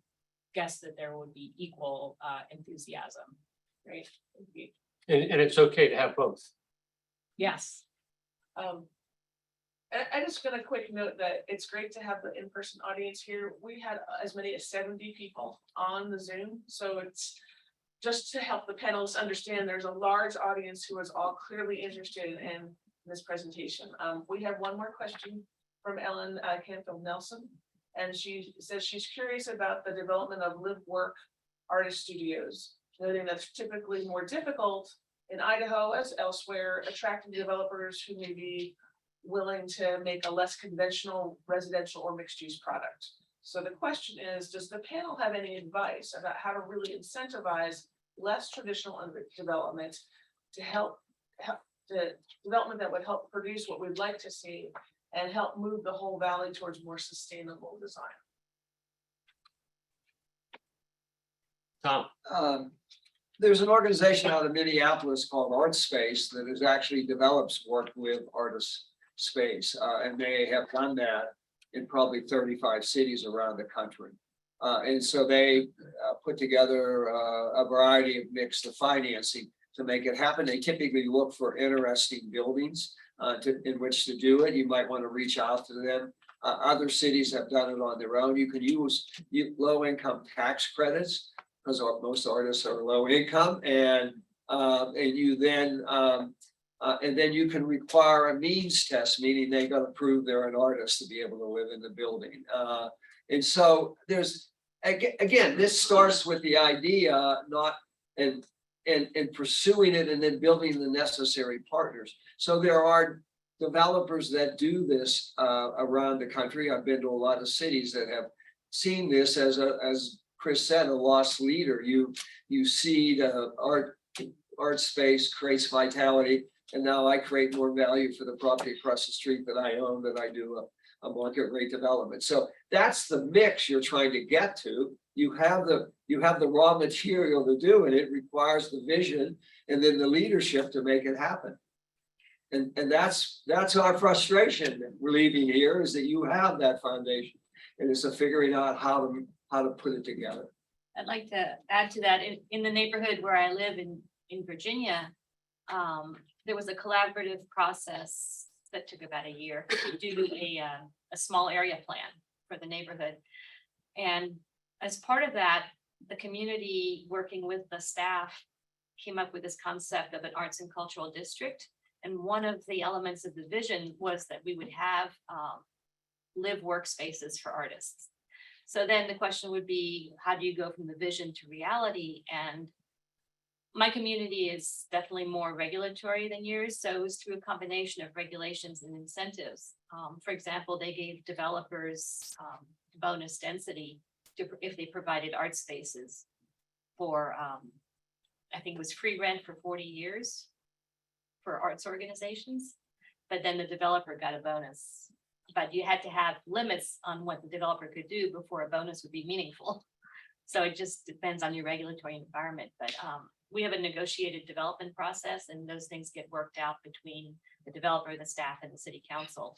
guess that there would be equal enthusiasm. Right. And it's okay to have both. Yes. I just gonna quick note that it's great to have the in-person audience here. We had as many as 70 people on the Zoom, so it's just to help the panelists understand there's a large audience who is all clearly interested in this presentation. We have one more question from Ellen Canfield Nelson, And she says she's curious about the development of live work artist studios, noting that's typically more difficult in Idaho as elsewhere, attracting developers who may be willing to make a less conventional residential or mixed use product. So the question is, does the panel have any advice about how to really incentivize less traditional development to help the development that would help produce what we'd like to see and help move the whole valley towards more sustainable design? Tom, There's an organization out of Minneapolis called Art Space that is actually develops work with artist space, and they have done that in probably 35 cities around the country. And so they put together a variety of mix of financing to make it happen. They typically look for interesting buildings in which to do it. You might want to reach out to them. Other cities have done it on their own. You can use low-income tax credits because most artists are low income, and you then and then you can require a means test, meaning they got to prove they're an artist to be able to live in the building. And so there's again, this starts with the idea, not and pursuing it and then building the necessary partners. So there are developers that do this around the country. I've been to a lot of cities that have seen this as Chris said, a lost leader. You see the art space creates vitality, and now I create more value for the property across the street that I own than I do a market rate development. So that's the mix you're trying to get to. You have the raw material to do it. It requires the vision and then the leadership to make it happen. And that's our frustration that we're leaving here, is that you have that foundation, and it's a figuring out how to put it together. I'd like to add to that, in the neighborhood where I live in Virginia, there was a collaborative process that took about a year to do a small area plan for the neighborhood. And as part of that, the community working with the staff came up with this concept of an arts and cultural district. And one of the elements of the vision was that we would have live workspaces for artists. So then the question would be, how do you go from the vision to reality? And my community is definitely more regulatory than yours. So it was through a combination of regulations and incentives. For example, they gave developers bonus density if they provided art spaces for, I think it was free rent for 40 years for arts organizations. But then the developer got a bonus. But you had to have limits on what the developer could do before a bonus would be meaningful. So it just depends on your regulatory environment. But we have a negotiated development process, and those things get worked out between the developer, the staff, and the city council.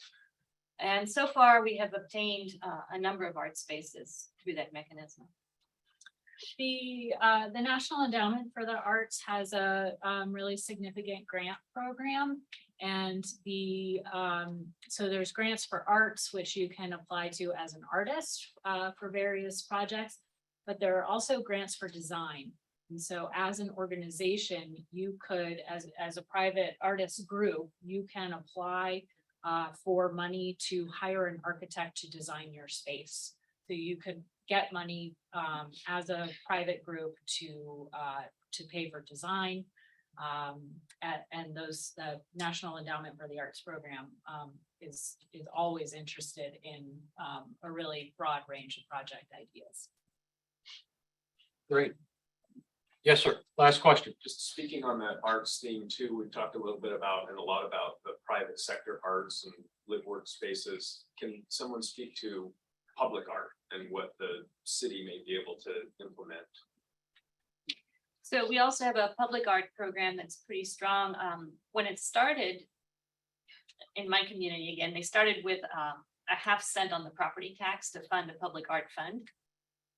And so far, we have obtained a number of art spaces through that mechanism. The National Endowment for the Arts has a really significant grant program. And so there's grants for arts, which you can apply to as an artist for various projects, but there are also grants for design. And so as an organization, you could, as a private artist group, you can apply for money to hire an architect to design your space. So you could get money as a private group to pay for design. And the National Endowment for the Arts program is always interested in a really broad range of project ideas. Great. Yes, sir. Last question. Just speaking on that arts theme too, we've talked a little bit about and a lot about the private sector arts and live work spaces. Can someone speak to public art and what the city may be able to implement? So we also have a public art program that's pretty strong. When it started in my community, again, they started with a half cent on the property tax to fund a public art fund.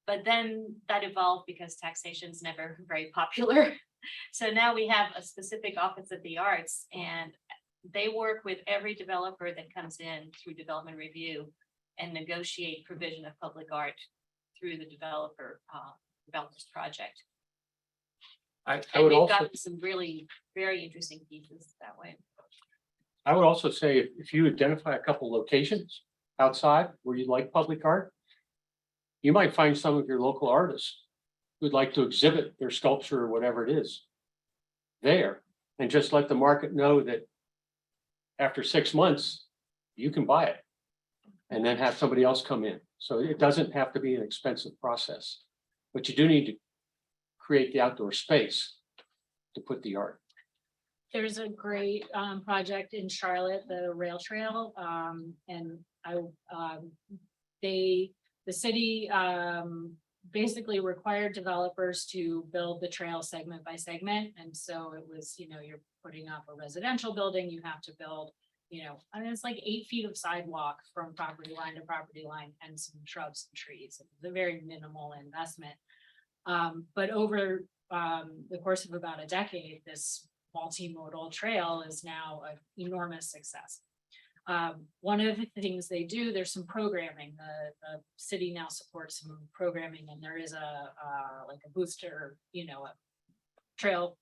But then that evolved because taxation is never very popular. So now we have a specific Office of the Arts, and they work with every developer that comes in through development review and negotiate provision of public art through the developer's project. I And would we've also, gotten some really very interesting pieces that way. I would also say if you identify a couple locations outside where you'd like public art, You might find some of your local artists who'd like to exhibit their sculpture or whatever it is there, and just let the market know that after 6 months, you can buy it and then have somebody else come in. So it doesn't have to be an expensive process, but you do need to create the outdoor space to put the art. There's a great project in Charlotte, the rail trail, and the city basically required developers to build the trail segment by segment. And so it was, you're putting up a residential building, you have to build, I mean, it's like 8 feet of sidewalk from property line to property line and some shrubs and trees. It's a very minimal investment. But over the course of about a decade, this multimodal trail is now an enormous success. One of the things they do, there's some programming. The city now supports some programming, and there is like a booster, a trail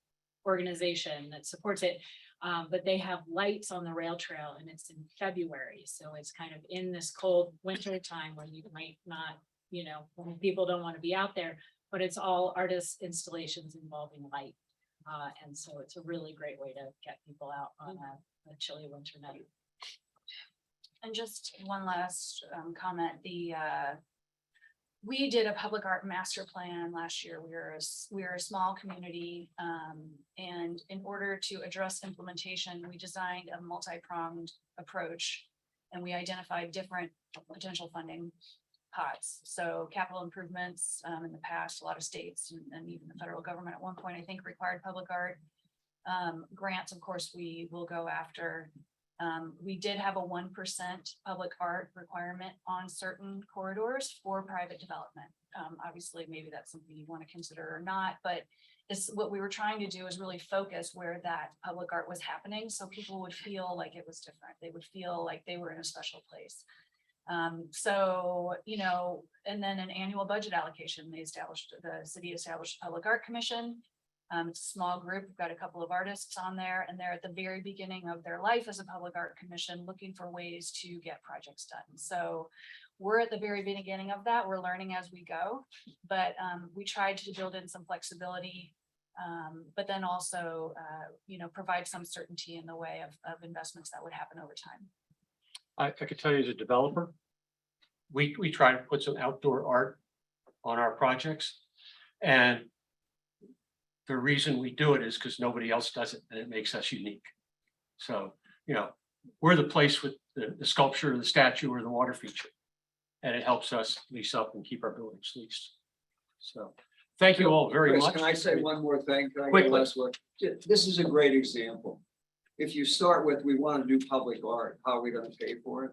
organization that supports it. But they have lights on the rail trail, and it's in February. So it's kind of in this cold winter time when you might not, when people don't want to be out there, but it's all artist installations involving light. And so it's a really great way to get people out on a chilly winter night. And just one last comment, we did a public art master plan last year. We are a small community, and in order to address implementation, we designed a multi-pronged approach, and we identified different potential funding pots. So capital improvements, in the past, a lot of states and even the federal government at one point, I think, required public art. Grants, of course, we will go after. We did have a 1% public art requirement on certain corridors for private development. Obviously, maybe that's something you want to consider or not, but what we were trying to do is really focus where that public art was happening, so people would feel like it was different. They would feel like they were in a special place. So, and then an annual budget allocation. The city established a public art commission. It's a small group. We've got a couple of artists on there, and they're at the very beginning of their life as a public art commission, looking for ways to get projects done. So we're at the very beginning of that. We're learning as we go, but we tried to build in some flexibility, but then also, provide some certainty in the way of investments that would happen over time. I could tell you as a developer, we try to put some outdoor art on our projects, and the reason we do it is because nobody else does it, and it makes us unique. So, we're the place with the sculpture, the statue, or the water feature, and it helps us lease up and keep our buildings leased. So, thank you all very Chris, much. Can I say one more thing? Can I get Quickly. last word? This is a great example. If you start with, we want to do public art, how are we going to pay for it?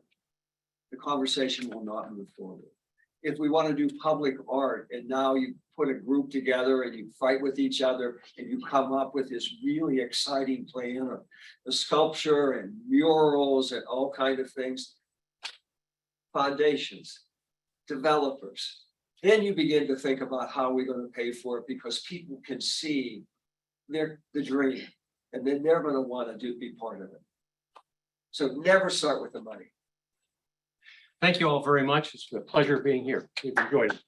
The conversation will not move forward. If we want to do public art and now you put a group together and you fight with each other and you come up with this really exciting plan of the sculpture and murals and all kinds of things, foundations, developers, then you begin to think about how we're going to pay for it, because people can see the dream, and then they're going to want to be part of it. So never start with the money. Thank you all very much. It's been a pleasure being here. We've enjoyed it.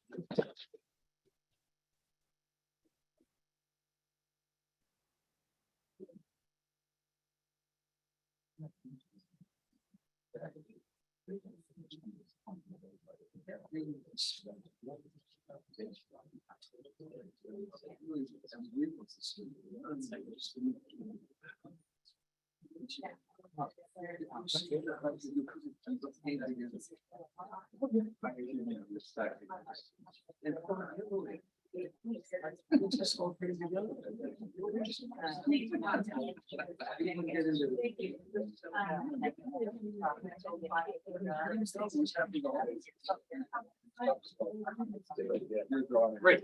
Great.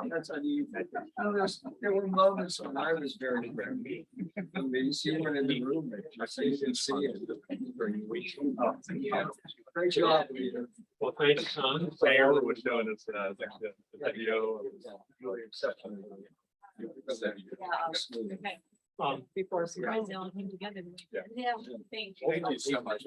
That's unusual. There were moments when I was very happy. I mean, you weren't in the room, so you didn't see it. Great job, Leader. Well, thanks, Sean. Mayor was doing this, the video. Really exceptional. Okay. Before surprise, they all came together. Yeah. Yeah, thank you. Thank you so much.